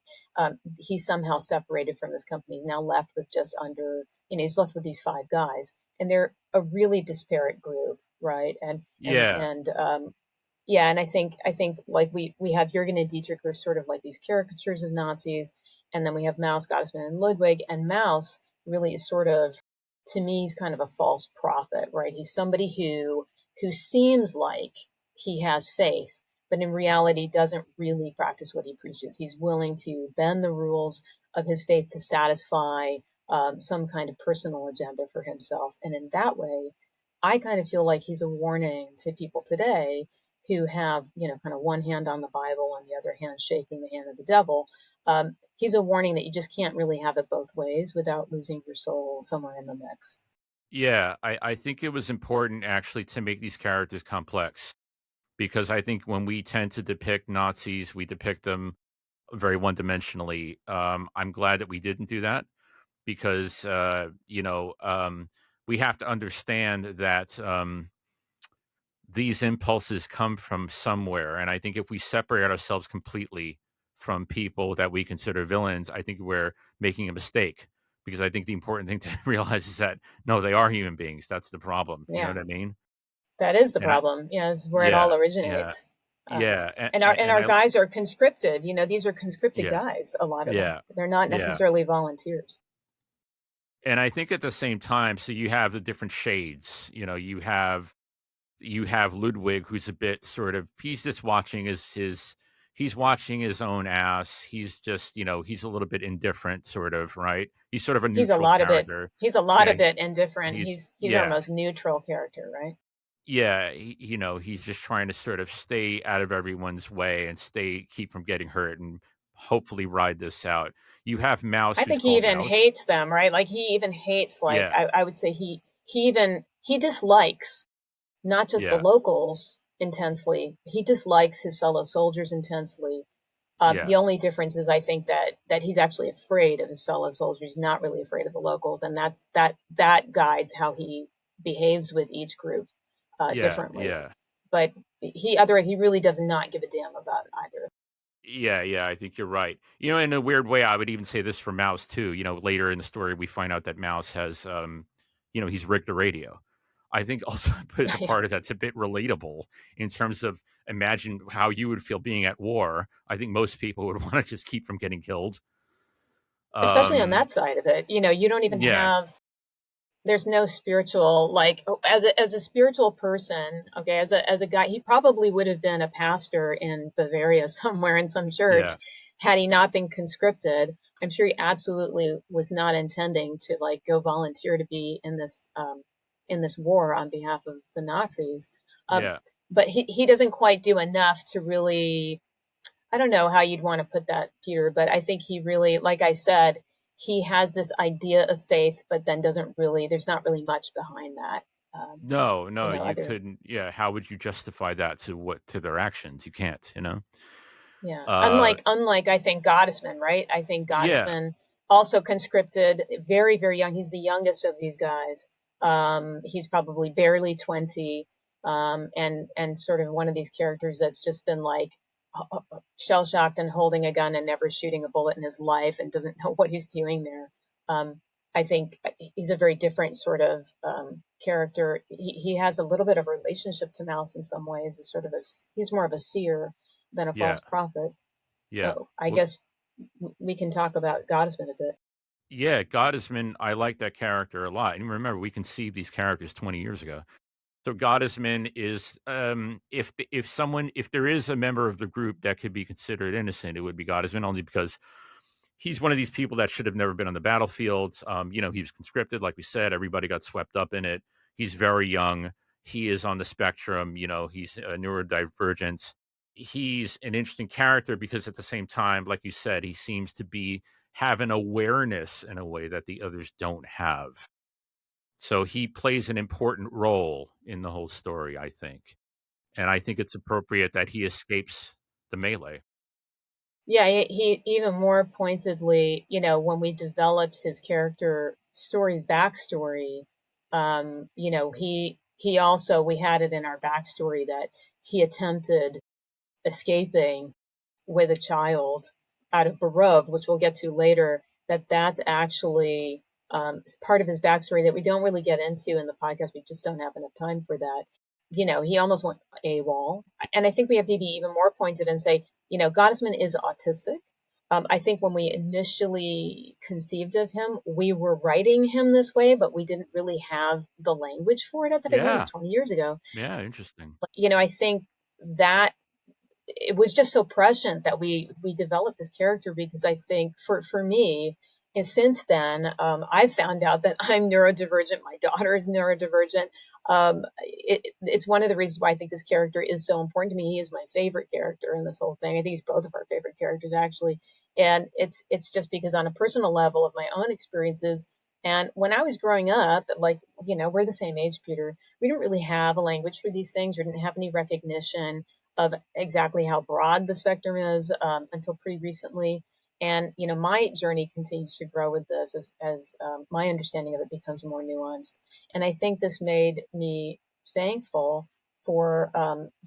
he's somehow separated from this company. He's now left with just under, he's left with these 5 guys, and they're a really disparate group, right? yeah, Yeah, and I think like we have Jürgen and Dietrich are sort of like these caricatures of Nazis, and then we have Mouse, Gottesman, and Ludwig, and Mouse really is sort of, to me, he's kind of a false prophet, right? He's somebody who seems like he has faith, but in reality doesn't really practice what he preaches. He's willing to bend the rules of his faith to satisfy some kind of personal agenda for himself, and in that way, I kind of feel like he's a warning to people today who have, kind of one hand on the Bible and the other hand shaking the hand of the devil. He's a warning that you just can't really have it both ways without losing your soul somewhere in the mix. yeah. I think it was important actually to make these characters complex because I think when we tend to depict Nazis, we depict them very one dimensionally. I'm glad that we didn't do that because we have to understand that these impulses come from somewhere, and I think if we separate ourselves completely from people that we consider villains, I think we're making a mistake. Because I think the important thing to realize is that no, they are human beings. That's the problem. You know Yeah, what I mean? that is the And I, problem. Yeah, this is where it yeah, all yeah, originates. yeah, And our guys are conscripted. These are conscripted yeah, guys. A lot of them. yeah, They're not yeah. necessarily volunteers. And I think at the same time, so you have the different shades. You have Ludwig, who's a bit sort of he's just watching he's watching his own ass. He's just he's a little bit indifferent, sort of, right? He's sort of a He's a neutral lot of it. character. He's a lot Yeah, of it indifferent. he's He's our yeah, most neutral character, right? yeah. He's just trying to sort of stay out of everyone's way and keep from getting hurt and hopefully ride this out. You have Mouse, I who's think he called even Mouse. hates them, right? Like he even hates, like Yeah, I would say he dislikes not just the yeah, locals intensely. He dislikes his fellow soldiers intensely. yeah, The only difference is I think that he's actually afraid of his fellow soldiers, not really afraid of the locals, and that guides how he behaves with each group yeah, differently. yeah. But otherwise he really does not give a damn about either. Yeah, yeah, I think you're right. In a weird way, I would even say this for Mouse too. Later in the story, we find out that Mouse has, he's rigged the radio. I think also as a Yeah. part of that's a bit relatable in terms of imagine how you would feel being at war. I think most people would want to just keep from getting killed. Especially on Um, that side of it. You don't even yeah, have, there's no spiritual, like, as a spiritual person, okay, as a guy, he probably would have been a pastor in Bavaria somewhere in some church yeah, had he not been conscripted. I'm sure he absolutely was not intending to like go volunteer to be in this war on behalf of the Nazis. Um, yeah, but he doesn't quite do enough to really, I don't know how you'd want to put that, Peter, but I think he really, like I said, he has this idea of faith, but then doesn't really, there's not really much behind that. Um, no, no, you Other, couldn't. Yeah, how would you justify that to their actions? You can't. yeah. Uh, Unlike I think Gottesman, right? I think yeah, Gottesman also conscripted very, very young. He's the youngest of these guys. He's probably barely 20. And sort of one of these characters that's just been like shell shocked and holding a gun and never shooting a bullet in his life and doesn't know what he's doing there. I think he's a very different sort of character. He has a little bit of a relationship to Mouse in some ways. It's sort of he's more of a seer than a Yeah. false prophet. Yeah. So I guess we can talk about Godisman a bit. Yeah, Godisman, I like that character a lot. And remember, we conceived these characters 20 years ago. So Godisman is, if there is a member of the group that could be considered innocent, it would be Godisman, only because he's one of these people that should have never been on the battlefield. He was conscripted, like we said. Everybody got swept up in it. He's very young. He is on the spectrum. He's neurodivergent. He's an interesting character because at the same time, like you said, he seems to have an awareness in a way that the others don't have. So he plays an important role in the whole story, I think. And I think it's appropriate that he escapes the melee. Yeah, he even more pointedly, when we developed his character backstory, he also, we had it in our backstory that he attempted escaping with a child out of Barov, which we'll get to later, that's actually part of his backstory that we don't really get into in the podcast. We just don't have enough time for that. He almost went AWOL. And I think we have to be even more pointed and say, Gottesman is autistic. I think when we initially conceived of him, we were writing him this way, but we didn't really have the language for it at the beginning. It was 20 years ago. Yeah, interesting. I think that it was just so prescient that we developed this character, because I think for me, and since then, I found out that I'm neurodivergent. My daughter is neurodivergent. It's one of the reasons why I think this character is so important to me. He is my favorite character in this whole thing. I think he's both of our favorite characters, actually. And it's just because on a personal level of my own experiences, and when I was growing up, we're the same age, Peter, we didn't really have a language for these things. We didn't have any recognition of exactly how broad the spectrum is until pretty recently. And, my journey continues to grow with this as my understanding of it becomes more nuanced. And I think this made me thankful for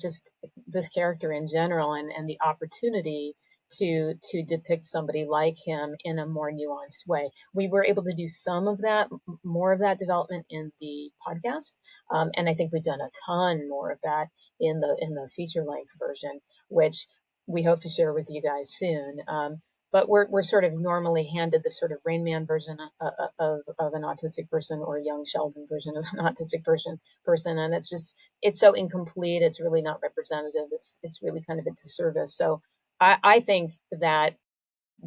just this character in general and the opportunity to depict somebody like him in a more nuanced way. We were able to do some of that, more of that development in the podcast. And I think we've done a ton more of that in the feature length version, which we hope to share with you guys soon. But we're sort of normally handed the sort of Rain Man version of an autistic person, or a young Sheldon version of an autistic person, and it's so incomplete. It's really not representative. It's really kind of a disservice. So I think that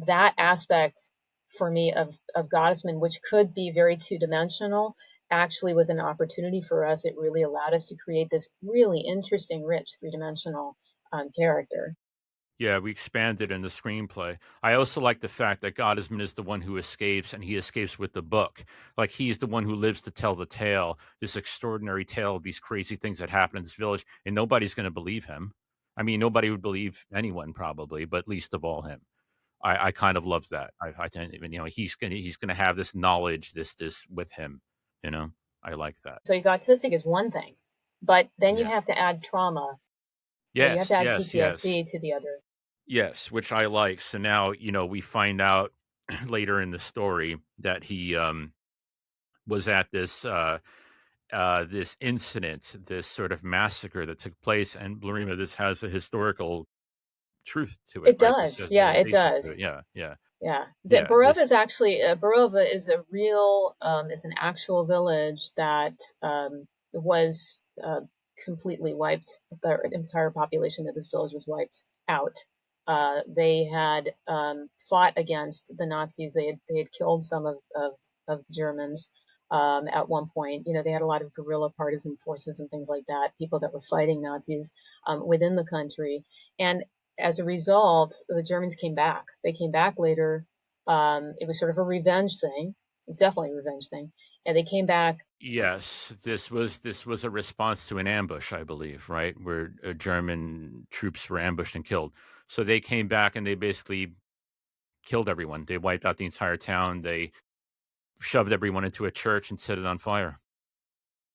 aspect for me of Gottesman, which could be very two-dimensional, actually was an opportunity for us. It really allowed us to create this really interesting, rich, three-dimensional character. Yeah, we expanded in the screenplay. I also like the fact that Gottesman is the one who escapes, and he escapes with the book. Like, he's the one who lives to tell the tale, this extraordinary tale of these crazy things that happen in this village, and nobody's going to believe him. I mean, nobody would believe anyone probably, but least of all him. I kind of love that. I tend, he's gonna have this knowledge, this with him. I like that. So he's autistic is one thing, but then you have to add trauma. Yes, you have to add PTSD to the other. Yes, which I like. So now, we find out later in the story that he was at this this incident, this sort of massacre that took place. And Blerime, this has a historical truth to it. It does. Yeah, it does. Yeah. Barova is actually, Barova is a real, it's an actual village that was completely wiped. The entire population of this village was wiped out. They had fought against the Nazis. They had killed some of Germans at one point. They had a lot of guerrilla partisan forces and things like that, people that were fighting Nazis within the country. And as a result, the Germans came back. They came back later. It was sort of a revenge thing. It was definitely a revenge thing. And they came back. Yes, this was a response to an ambush, I believe, right? Where German troops were ambushed and killed. So they came back and they basically killed everyone. They wiped out the entire town. They shoved everyone into a church and set it on fire.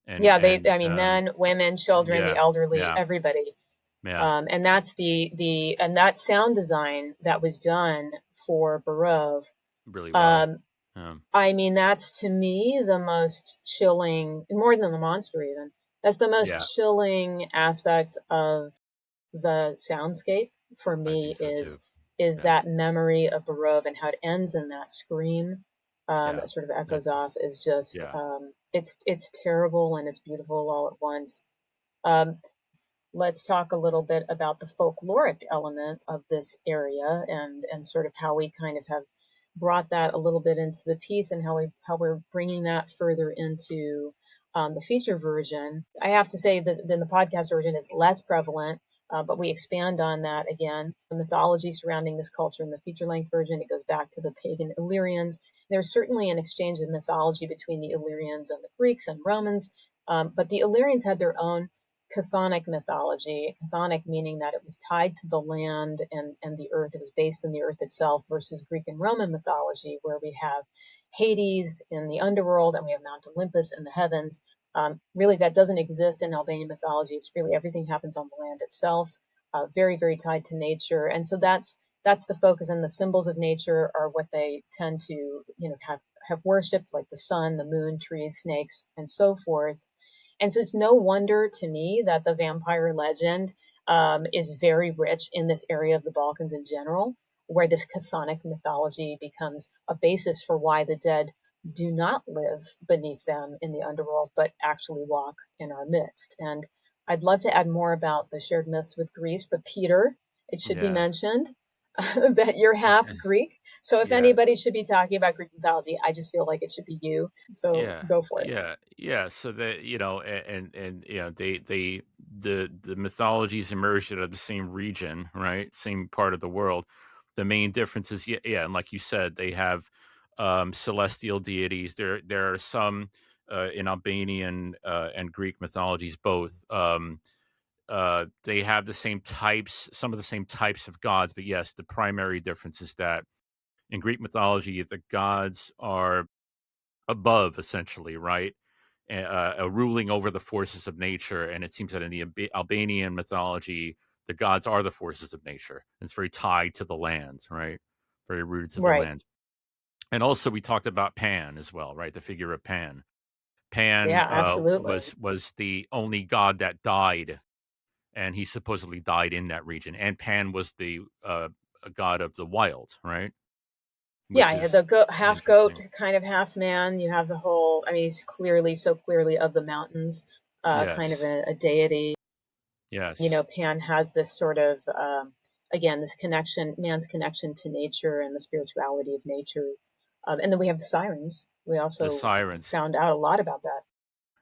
Men, women, children, the elderly, everybody. Yeah. And that's and that sound design that was done for Barov. Really well. Um, Um, I mean, that's to me the most chilling, more than the monster even. That's the most yeah, chilling aspect of the soundscape for I me think so too. is Yeah. that memory of Barov and how it ends in that scream Yeah. that sort of echoes That's off is just yeah. it's terrible and it's beautiful all at once. Um, let's talk a little bit about the folkloric elements of this area and sort of how we kind of have brought that a little bit into the piece and how we're bringing that further into the feature version. I have to say that then the podcast version is less prevalent, but we expand on that again. The mythology surrounding this culture in the feature length version, it goes back to the pagan Illyrians. There's certainly an exchange of mythology between the Illyrians and the Greeks and Romans, but the Illyrians had their own chthonic mythology. Chthonic meaning that it was tied to the land and the earth. It was based in the earth itself versus Greek and Roman mythology, where we have Hades in the underworld and we have Mount Olympus in the heavens. Really, that doesn't exist in Albanian mythology. It's really everything happens on the land itself, very, very tied to nature. And so that's the focus. And the symbols of nature are what they tend to, have worshipped, like the sun, the moon, trees, snakes, and so forth. And so it's no wonder to me that the vampire legend is very rich in this area of the Balkans in general, where this chthonic mythology becomes a basis for why the dead do not live beneath them in the underworld, but actually walk in our midst. And I'd love to add more about the shared myths with Greece, but Peter, it should be Yeah. mentioned that you're half Greek. So if Yes. anybody should be talking about Greek mythology, I just feel like it should be you. So Yeah. go for it. Yeah. Yeah. So that and they the mythologies emerged out of the same region, right? Same part of the world. The main difference is yeah, and like you said, they have celestial deities. There are some in Albanian and Greek mythologies both. They have the same types, some of the same types of gods, but yes, the primary difference is that in Greek mythology, the gods are above, essentially, right? Ruling over the forces of nature. And it seems that in the Albanian mythology, the gods are the forces of nature. It's very tied to the land, right? Very rooted to the Right. land. And also, we talked about Pan as well, right? The figure of Pan. Pan Yeah, absolutely. was the only god that died, and he supposedly died in that region. And Pan was the god of the wild, right? Which Yeah, is the half goat, interesting. kind of half man. You have the whole. I mean, he's clearly so clearly of the mountains, kind of Yes, a deity. yes, Pan has this sort of again this connection, man's connection to nature and the spirituality of nature. And then we have the sirens. We the also sirens. found out a lot about that.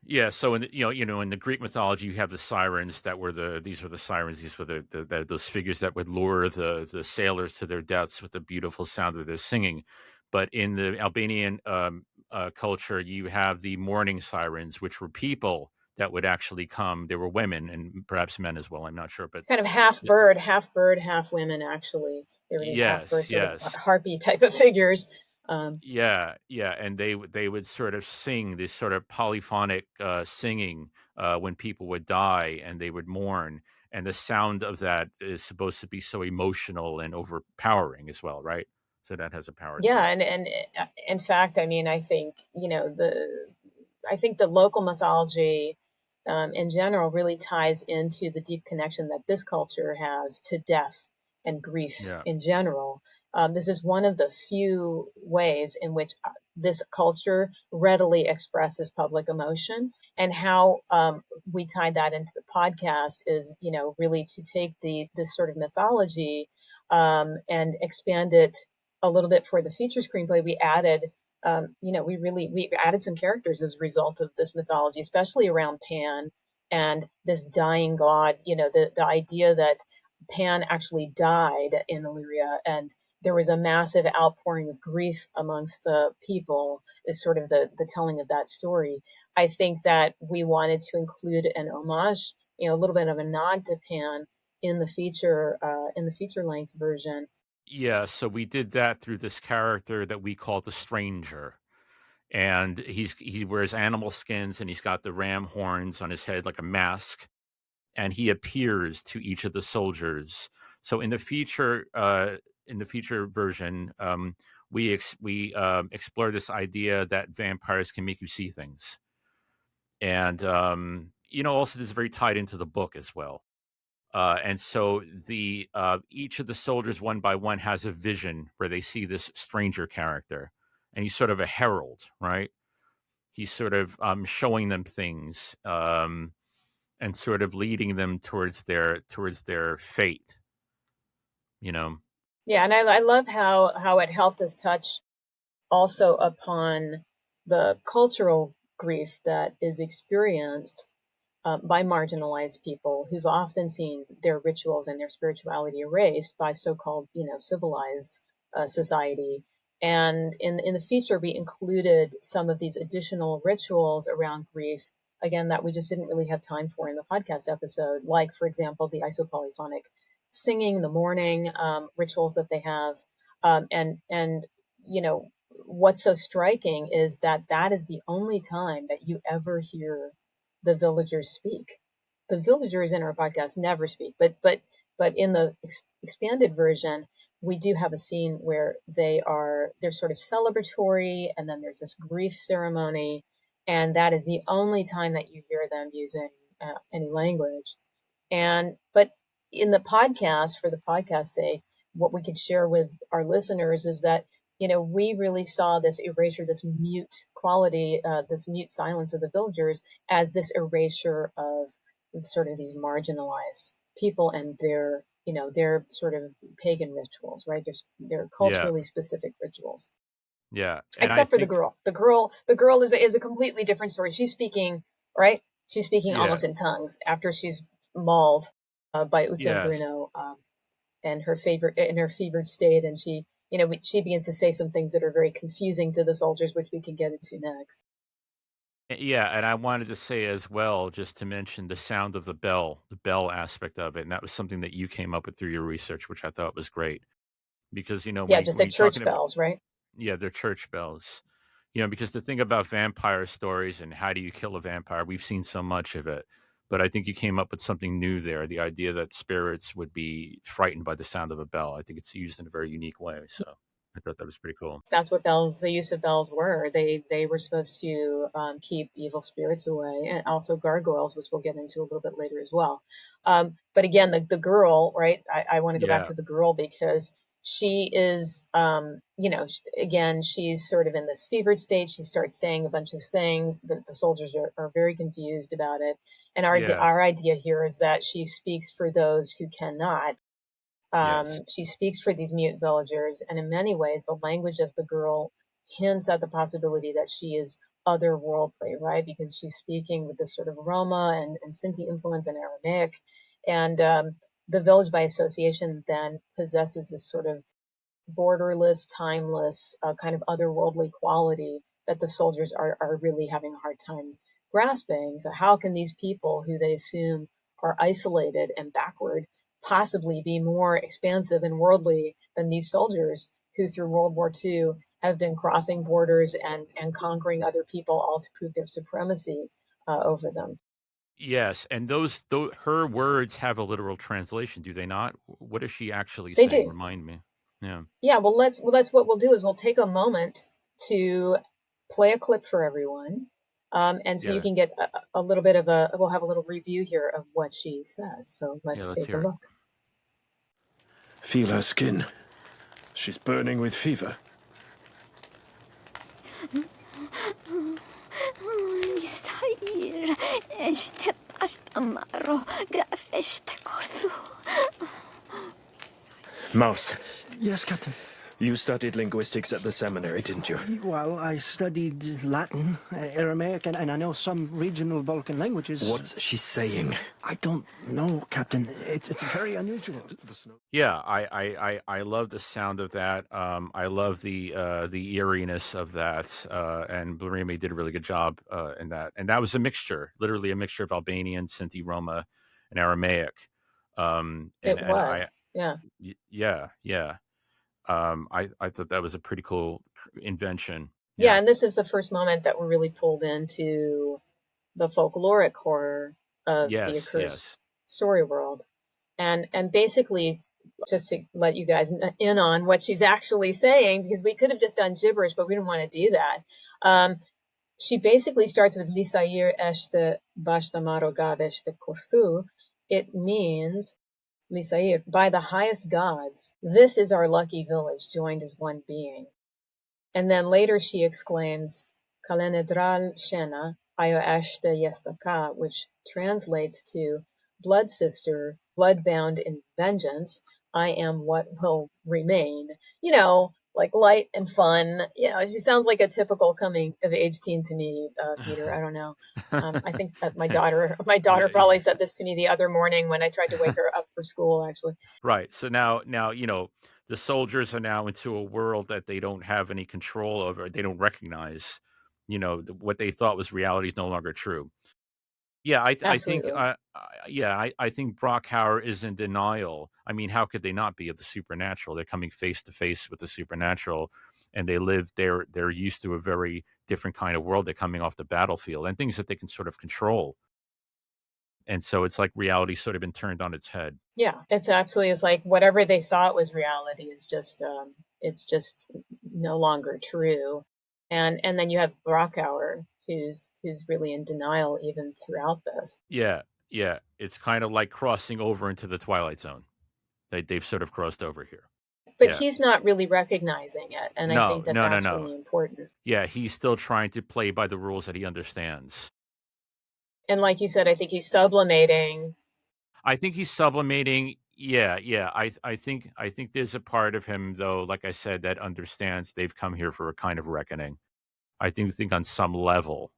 Yeah, so in the, in the Greek mythology, you have the sirens that were these were the sirens. These were those figures that would lure the sailors to their deaths with the beautiful sound of their singing. But in the Albanian culture, you have the mourning sirens, which were people that would actually come. They were women and perhaps men as well. I'm not sure, but Kind of half bird, half women. Actually, they were these half bird yes, sort of yes. harpy type of figures. Yeah, yeah, and they would sort of sing this sort of polyphonic singing when people would die and they would mourn, and the sound of that is supposed to be so emotional and overpowering as well, right? So that has a power to Yeah, it. and in fact, I mean, I think I think the local mythology in general really ties into the deep connection that this culture has to death and grief Yeah, in general. This is one of the few ways in which this culture readily expresses public emotion, and how we tie that into the podcast is, really to take this sort of mythology and expand it a little bit for the feature screenplay. We added we added some characters as a result of this mythology, especially around Pan and this dying god. The idea that Pan actually died in Illyria, and there was a massive outpouring of grief amongst the people is sort of the telling of that story. I think that we wanted to include an homage, a little bit of a nod to Pan in the feature length version. yeah. So we did that through this character that we call the Stranger, and he wears animal skins and he's got the ram horns on his head like a mask, and he appears to each of the soldiers. So in the feature version, we explore this idea that vampires can make you see things, and also this is very tied into the book as well. And so the each of the soldiers one by one has a vision where they see this stranger character, and he's sort of a herald, right? He's sort of showing them things, and sort of leading them towards their fate. Yeah, and I love how it helped us touch also upon the cultural grief that is experienced by marginalized people who've often seen their rituals and their spirituality erased by so-called, civilized society. And in the feature, we included some of these additional rituals around grief, again, that we just didn't really have time for in the podcast episode, like, for example, the isopolyphonic singing in the morning, rituals that they have. And what's so striking is that that is the only time that you ever hear the villagers speak. The villagers in our podcast never speak, but in the expanded version, we do have a scene where they're sort of celebratory, and then there's this grief ceremony, and that is the only time that you hear them using any language. But in the podcast, for the podcast's sake, what we could share with our listeners is that we really saw this erasure, this mute quality, this mute silence of the villagers as this erasure of sort of these marginalized people and their sort of pagan rituals, right? They're culturally specific rituals. Yeah. Except for the girl. The girl is a completely different story. She's speaking, right? She's speaking almost in tongues after she's mauled by Uta Bruno and her fevered state, and she begins to say some things that are very confusing to the soldiers, which we can get into next. Yeah, and I wanted to say as well, just to mention the sound of the bell aspect of it, and that was something that you came up with through your research, which I thought was great, because just the church bells, right? Yeah, they're church bells. Because the thing about vampire stories and how do you kill a vampire, we've seen so much of it, but I think you came up with something new there. The idea that spirits would be frightened by the sound of a bell. I think it's used in a very unique way. So I thought that was pretty cool. That's what the use of bells were. They were supposed to keep evil spirits away, and also gargoyles, which we'll get into a little bit later as well. But again, the girl, right? I want to go back to the girl because she is, again, she's sort of in this fevered state. She starts saying a bunch of things. The soldiers are very confused about it. And our idea here is that she speaks for those who cannot. She speaks for these mute villagers, and in many ways, the language of the girl hints at the possibility that she is otherworldly, right? Because she's speaking with this sort of Roma and Sinti influence and Aramaic, and the village by association then possesses this sort of borderless, timeless, kind of otherworldly quality that the soldiers are really having a hard time grasping. So how can these people who they assume are isolated and backward possibly be more expansive and worldly than these soldiers who through World War II have been crossing borders and conquering other people, all to prove their supremacy over them? Yes, and her words have a literal translation, do they not? What is she actually They saying? do. Remind me. Yeah. Yeah, well, let's what we'll do is we'll take a moment to play a clip for everyone. And so you can get a little bit of we'll have a little review here of what she says. So let's take a look. Feel her skin. She's burning with fever. Mouse. Yes, Captain. You studied linguistics at the seminary, didn't you? Well, I studied Latin, Aramaic, and I know some regional Balkan languages. What's she saying? I don't know, Captain. It's very unusual. Yeah, I love the sound of that. I love the eeriness of that. And Blerime did a really good job in that. And that was a mixture, literally a mixture of Albanian, Sinti, Roma, and Aramaic. Yeah. I thought that was a pretty cool invention. Yeah, and this is the first moment that we're really pulled into the folkloric horror of the accursed story world. And basically, just to let you guys in on what she's actually saying, because we could have just done gibberish, but we didn't want to do that. She basically starts with Lisair este Bashtamaro Gaveshte Korthu. It means, Lisair, by the highest gods, this is our lucky village joined as one being. And then later she exclaims, Kalenedral Shena, Ayo Ashte Yestaka, which translates to blood sister, blood-bound in vengeance, I am what will remain. Like light and fun. She sounds like a typical coming of age teen to me, Peter. I don't know. I think that my daughter probably said this to me the other morning when I tried to wake her up for school, actually. Right. So now, the soldiers are now into a world that they don't have any control over. They don't recognize, what they thought was reality is no longer true. Yeah, I think, Absolutely. I think Brockhauer is in denial. I mean, how could they not be of the supernatural? They're coming face to face with the supernatural, and they're used to a very different kind of world. They're coming off the battlefield and things that they can sort of control. And so it's like reality sort of been turned on its head. Yeah, it's like whatever they thought was reality is just it's just no longer true. And then you have Brockhauer who's really in denial even throughout this. Yeah, yeah. It's kind of like crossing over into the Twilight Zone. They've sort of crossed over here. But Yeah. he's not really recognizing it, and I think that's really important. Yeah, he's still trying to play by the rules that he understands. And like you said, I think he's sublimating. I think he's sublimating. Yeah. I think there's a part of him, though, like I said, that understands they've come here for a kind of reckoning. I think on some level,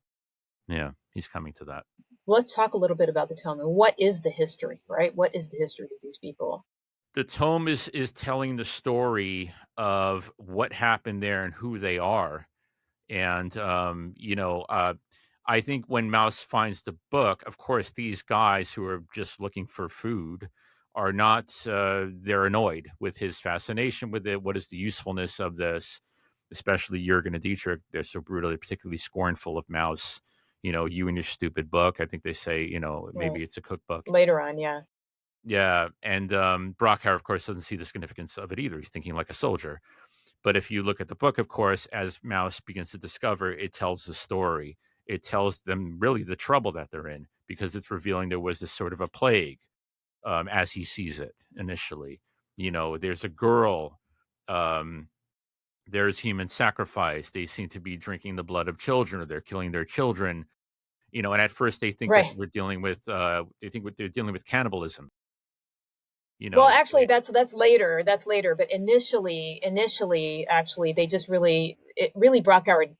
yeah, he's coming to that. Let's talk a little bit about the tome and what is the history, right? What is the history of these people? The tome is telling the story of what happened there and who they are. And, I think when Mouse finds the book, of course, these guys who are just looking for food are not, they're annoyed with his fascination with it. What is the usefulness of this? Especially Jurgen and Dietrich. They're so brutally, particularly scornful of Mouse. You and your stupid book. I think they say, maybe it's a cookbook. Later on, yeah. Yeah. And Brockhauer, of course, doesn't see the significance of it either. He's thinking like a soldier. But if you look at the book, of course, as Mouse begins to discover, it tells the story. It tells them really the trouble that they're in because it's revealing there was this sort of a plague as he sees it initially. There's a girl, there's human sacrifice. They seem to be drinking the blood of children or they're killing their children. And at first they think that we're dealing with, they're dealing with cannibalism. Well, actually, that's later. That's later. But initially, actually, they just really Brockhauer.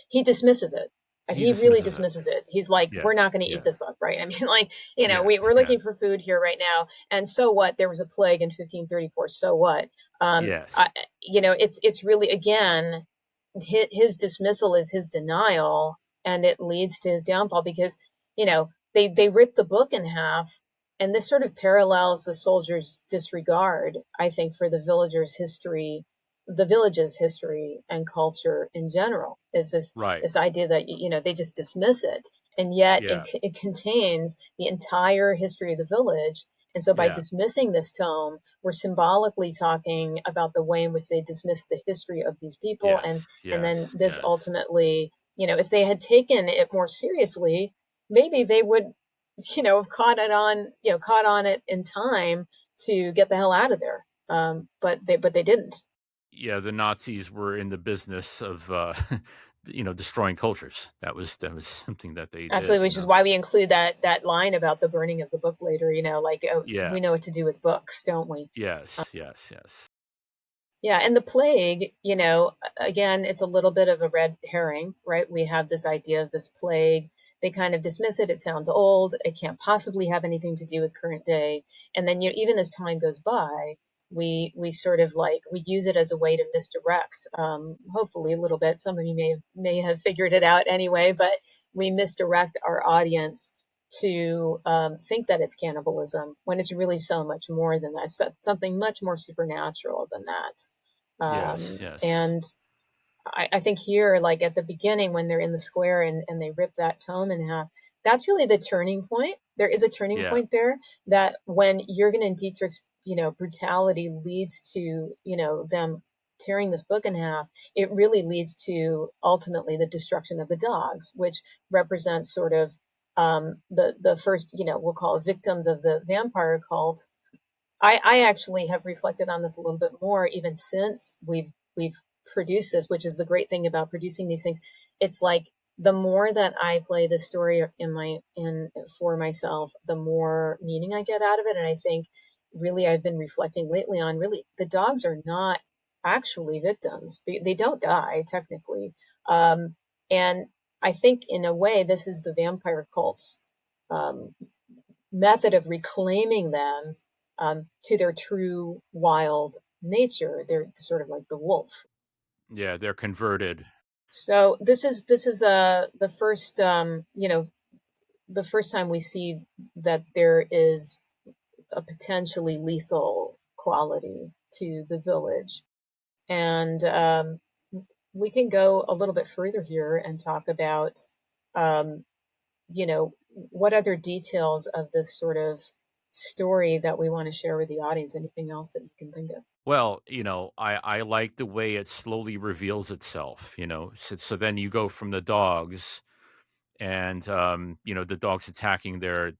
He dismisses it. He really dismisses it. He's like, we're not going to eat this book, right? I mean, like, we're looking for food here right now. And so what? There was a plague in 1534. So what? Yes. It's really, again, his dismissal is his denial, and it leads to his downfall because, they rip the book in half. And this sort of parallels the soldiers' disregard, I think, for the village's history and culture in general. Is this idea that they just dismiss it, and yet it contains the entire history of the village. And so by dismissing this tome, we're symbolically talking about the way in which they dismiss the history of these people, and then this ultimately, if they had taken it more seriously, maybe they would caught on it in time to get the hell out of there. But they didn't. Yeah, the Nazis were in the business of, destroying cultures. That was something that they absolutely, did, which is why we include that line about the burning of the book later. We know what to do with books, don't we? Yes. Yeah, and the plague, again, it's a little bit of a red herring, right? We have this idea of this plague. They kind of dismiss it. It sounds old. It can't possibly have anything to do with current day. And then, even as time goes by, we sort of we use it as a way to misdirect, hopefully a little bit. Some of you may have figured it out anyway, but we misdirect our audience to think that it's cannibalism when it's really so much more than that. It's something much more supernatural than that. Yes. And I think here, like at the beginning when they're in the square and they rip that tome in half, that's really the turning point. There is a turning Yeah. point there, that when Jürgen and Dietrich's, brutality leads to, them tearing this book in half, it really leads to ultimately the destruction of the dogs, which represents sort of the first, we'll call it victims of the vampire cult. I actually have reflected on this a little bit more even since we've produced this, which is the great thing about producing these things. It's like the more that I play the story in for myself, the more meaning I get out of it. And I think really I've been reflecting lately on, really the dogs are not actually victims. They don't die technically. And I think in a way this is the vampire cult's um, method of reclaiming them to their true wild nature. They're sort of like the wolf. Yeah, they're converted. So this is the first the first time we see that there is a potentially lethal quality to the village, and we can go a little bit further here and talk about um, what other details of this sort of story that we want to share with the audience. Anything else that you can think of? Well, I like the way it slowly reveals itself, so then you go from the dogs and the dogs attacking their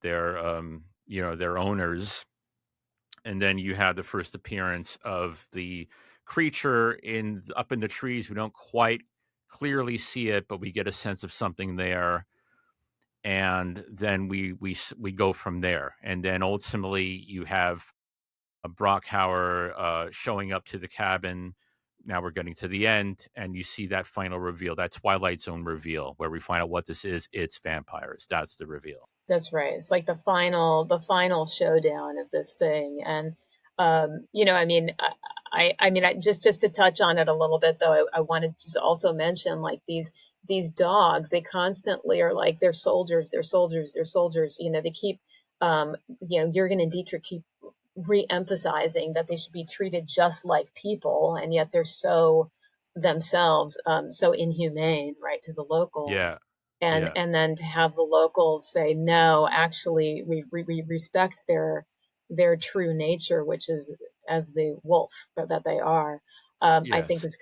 owners, and then you have the first appearance of the creature up in the trees. We don't quite clearly see it, but we get a sense of something there, and then we go from there, and then ultimately you have a Brockhauer showing up to the cabin. Now we're getting to the end, and you see that final reveal, that Twilight Zone reveal, where we find out what this is. It's vampires. That's the reveal. That's right. It's like the final showdown of this thing. And I mean, just to touch on it a little bit, though, I wanted to also mention, like, these dogs, they constantly are like, they're soldiers, they're soldiers, they're soldiers. They keep, Jürgen and Dietrich keep re-emphasizing that they should be treated just like people, and yet they're so themselves so inhumane, right, to the locals. Yeah, and yeah, and then to have the locals say, no, actually we respect their true nature, which is as the wolf that they are. I think yes, was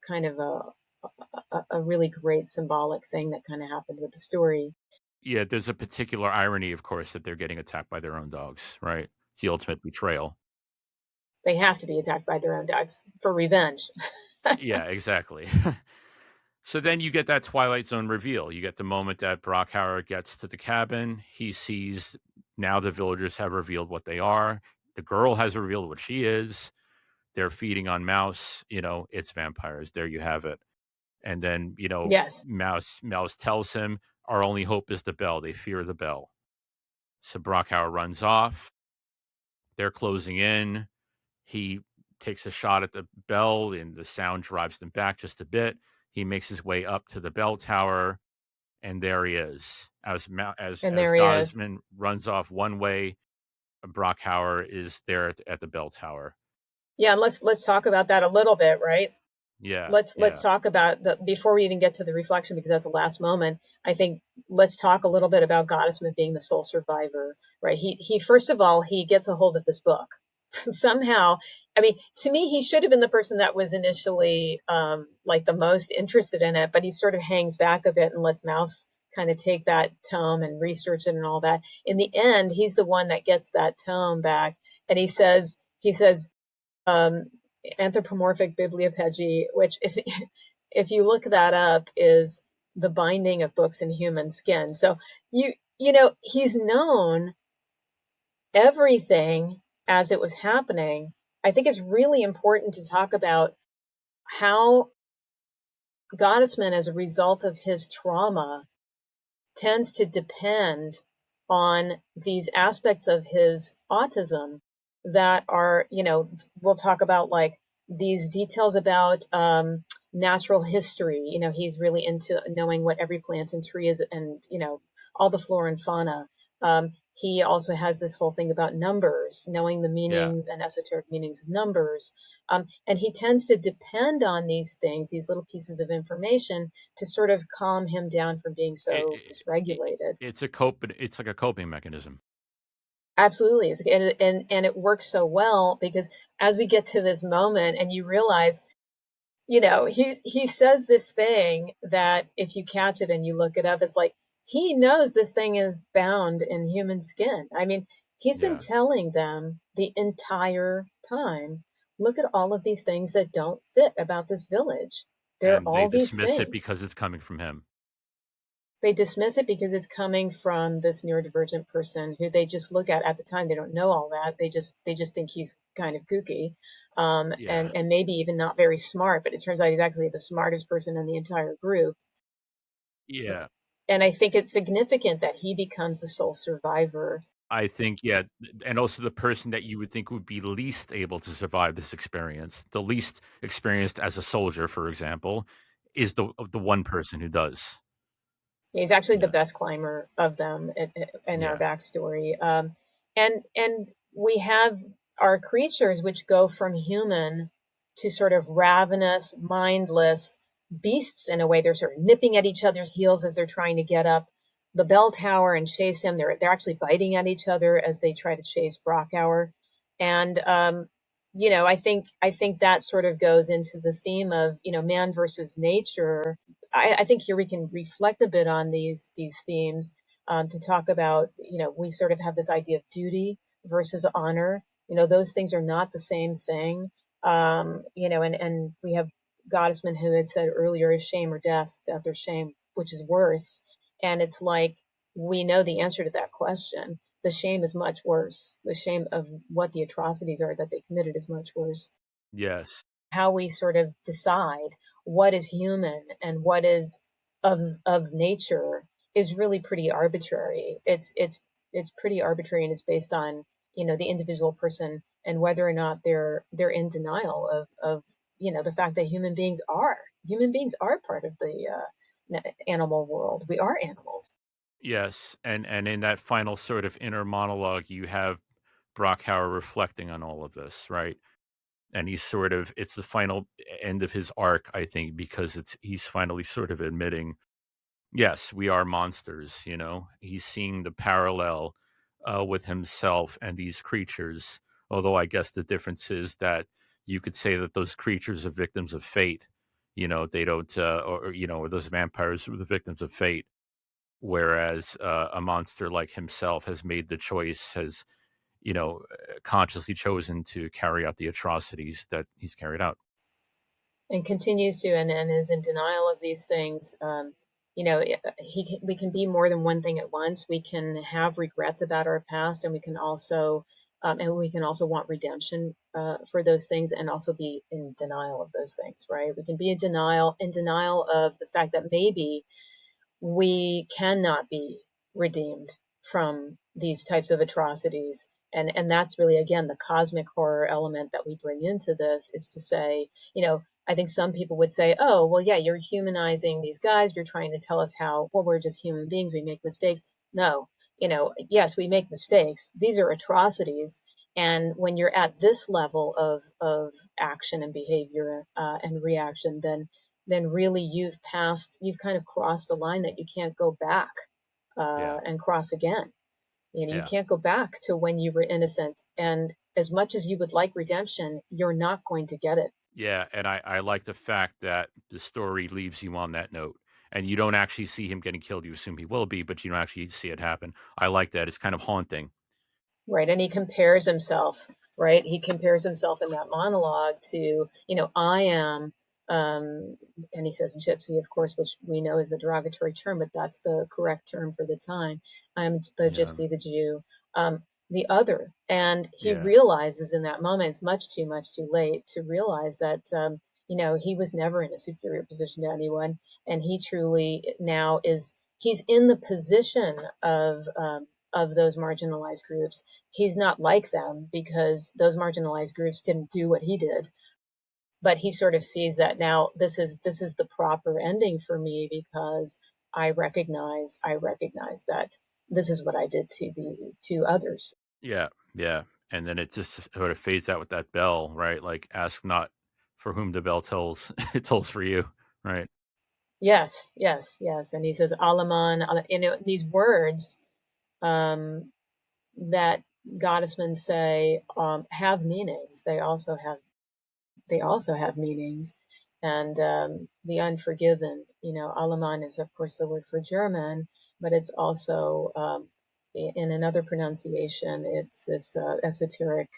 kind of a really great symbolic thing that kind of happened with the story. yeah. There's a particular irony, of course, that they're getting attacked by their own dogs, right? It's the ultimate betrayal. They have to be attacked by their own dogs for revenge. Yeah, exactly. So then you get that Twilight Zone reveal. You get the moment that Brockhauer gets to the cabin. He sees now the villagers have revealed what they are. The girl has revealed what she is. They're feeding on Mouse. It's vampires. There you have it. And then, Yes. Mouse tells him, our only hope is the bell. They fear the bell. So Brockhauer runs off. They're closing in. He takes a shot at the bell, and the sound drives them back just a bit. He makes his way up to the bell tower, and there he is. And As there he is. Gottesman runs off one way, Brockhauer is there at the bell tower. Yeah, and let's talk about that a little bit, right? Yeah, Let's yeah, talk about the before we even get to the reflection, because that's the last moment. I think let's talk a little bit about Gottesman being the sole survivor, right? He first of all, he gets a hold of this book somehow. I mean, to me, he should have been the person that was initially like the most interested in it, but he sort of hangs back a bit and lets Mouse kind of take that tome and research it and all that. In the end, he's the one that gets that tome back, and he says um, anthropomorphic bibliopegy, which if you look that up, is the binding of books in human skin. So he's known everything as it was happening. I think it's really important to talk about how Gottesman, as a result of his trauma, tends to depend on these aspects of his autism that are, we'll talk about, like, these details about natural history. He's really into knowing what every plant and tree is, and all the flora and fauna. he also has this whole thing about numbers, knowing the Yeah. meanings and esoteric meanings of numbers. And he tends to depend on these things, these little pieces of information, to sort of calm him down from being It, so it, dysregulated. it's like a coping mechanism. Absolutely. And it works so well because as we get to this moment and you realize, he says this thing that if you catch it and you look it up, it's like he knows this thing is bound in human skin. I mean, he's been Yeah. telling them the entire time, look at all of these things that don't fit about this village. There are And they all these dismiss it things. because it's coming from him. They dismiss it because it's coming from this neurodivergent person who they just look at the time. They don't know all that. They just think he's kind of kooky, Yeah. and maybe even not very smart. But it turns out he's actually the smartest person in the entire group. Yeah. And I think it's significant that he becomes the sole survivor. I think, yeah, and also the person that you would think would be least able to survive this experience, the least experienced as a soldier, for example, is the one person who does. He's actually the Yeah. best climber of them in our Yeah. backstory. And we have our creatures which go from human to sort of ravenous, mindless beasts in a way. They're sort of nipping at each other's heels as they're trying to get up the bell tower and chase him. They're actually biting at each other as they try to chase Brockhour. And I think that sort of goes into the theme of man versus nature. I think here we can reflect a bit on these themes, to talk about, we sort of have this idea of duty versus honor. Those things are not the same thing. And we have Gottesman who had said earlier, is shame or death or shame, which is worse. And it's like, we know the answer to that question. The shame is much worse. The shame of what the atrocities are that they committed is much worse. Yes. How we sort of decide what is human and what is of nature is really pretty arbitrary. It's pretty arbitrary, and it's based on the individual person and whether or not they're in denial of the fact that human beings are part of the animal world. We are animals. Yes. And in that final sort of inner monologue, you have Brockhour reflecting on all of this, right? And it's the final end of his arc, I think, because he's finally sort of admitting, yes, we are monsters. He's seeing the parallel with himself and these creatures. Although I guess the difference is that you could say that those creatures are victims of fate. They don't, or those vampires were the victims of fate. Whereas a monster like himself has made the choice, has consciously chosen to carry out the atrocities that he's carried out. And continues to, and is in denial of these things. We can be more than one thing at once. We can have regrets about our past, and we can also want redemption for those things, and also be in denial of those things. Right? We can be in denial of the fact that maybe we cannot be redeemed from these types of atrocities. And that's really, again, the cosmic horror element that we bring into this, is to say, I think some people would say, oh, well, yeah, you're humanizing these guys. You're trying to tell us how, well, we're just human beings. We make mistakes. No, yes, we make mistakes. These are atrocities. And when you're at this level of action and behavior and reaction, then really you've kind of crossed a line that you can't go back Yeah. and cross again. You Yeah. can't go back to when you were innocent. And as much as you would like redemption, you're not going to get it. Yeah. And I like the fact that the story leaves you on that note. And you don't actually see him getting killed. You assume he will be, but you don't actually see it happen. I like that. It's kind of haunting. Right. And he compares himself, right? He compares himself in that monologue to, I am, and he says gypsy, of course, which we know is a derogatory term, but that's the correct term for the time. I'm the Yeah. gypsy, the Jew, the other. And he Yeah. realizes in that moment, it's much too late to realize that, he was never in a superior position to anyone. And he truly now he's in the position of those marginalized groups. He's not like them because those marginalized groups didn't do what he did. But he sort of sees that now this is the proper ending for me, because I recognize that this is what I did to others. Yeah, yeah. And then it just sort of fades out with that bell, right? Like, ask not for whom the bell tolls, it tolls for you, right? Yes, yes, yes. And he says, Alaman, these words um, that goddessmen say have meanings. They also have meanings. And the unforgiven, Alaman is, of course, the word for German, but it's also, in another pronunciation, it's this esoteric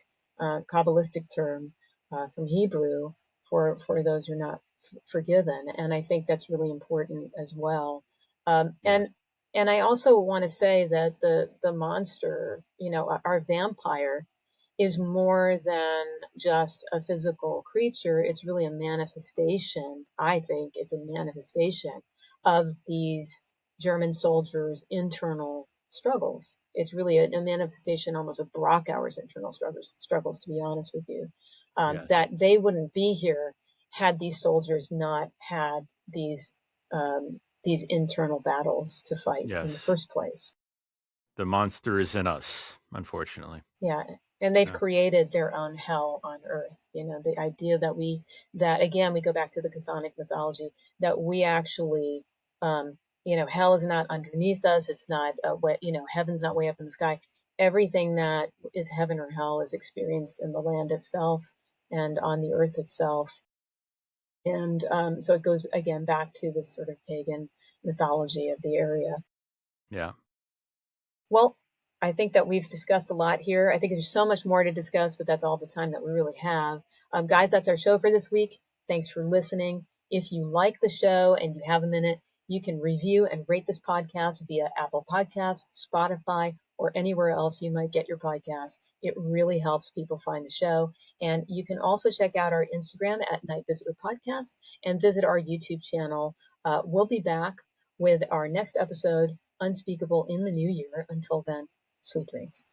Kabbalistic term from Hebrew for those who are not forgiven. And I think that's really important as well. Um, Yes. and and I also want to say that the monster, our vampire, is more than just a physical creature. It's really a manifestation. I think it's a manifestation of these German soldiers' internal struggles. It's really a manifestation almost of Brockauer's internal struggles, to be honest with you. Yes. That they wouldn't be here had these soldiers not had these internal battles to fight in the Yes. first place. The monster is in us, unfortunately. Yeah. And they've Yeah. created their own hell on earth. The idea that again, we go back to the chthonic mythology, that we actually, hell is not underneath us. It's not, heaven's not way up in the sky. Everything that is heaven or hell is experienced in the land itself and on the earth itself. And so it goes again back to this sort of pagan mythology of the area. Yeah. Well, I think that we've discussed a lot here. I think there's so much more to discuss, but that's all the time that we really have. Guys, that's our show for this week. Thanks for listening. If you like the show and you have a minute, you can review and rate this podcast via Apple Podcasts, Spotify, or anywhere else you might get your podcast. It really helps people find the show. And you can also check out our Instagram at Night Visitor Podcast and visit our YouTube channel. We'll be back with our next episode, Unspeakable, in the new year. Until then, sweet dreams.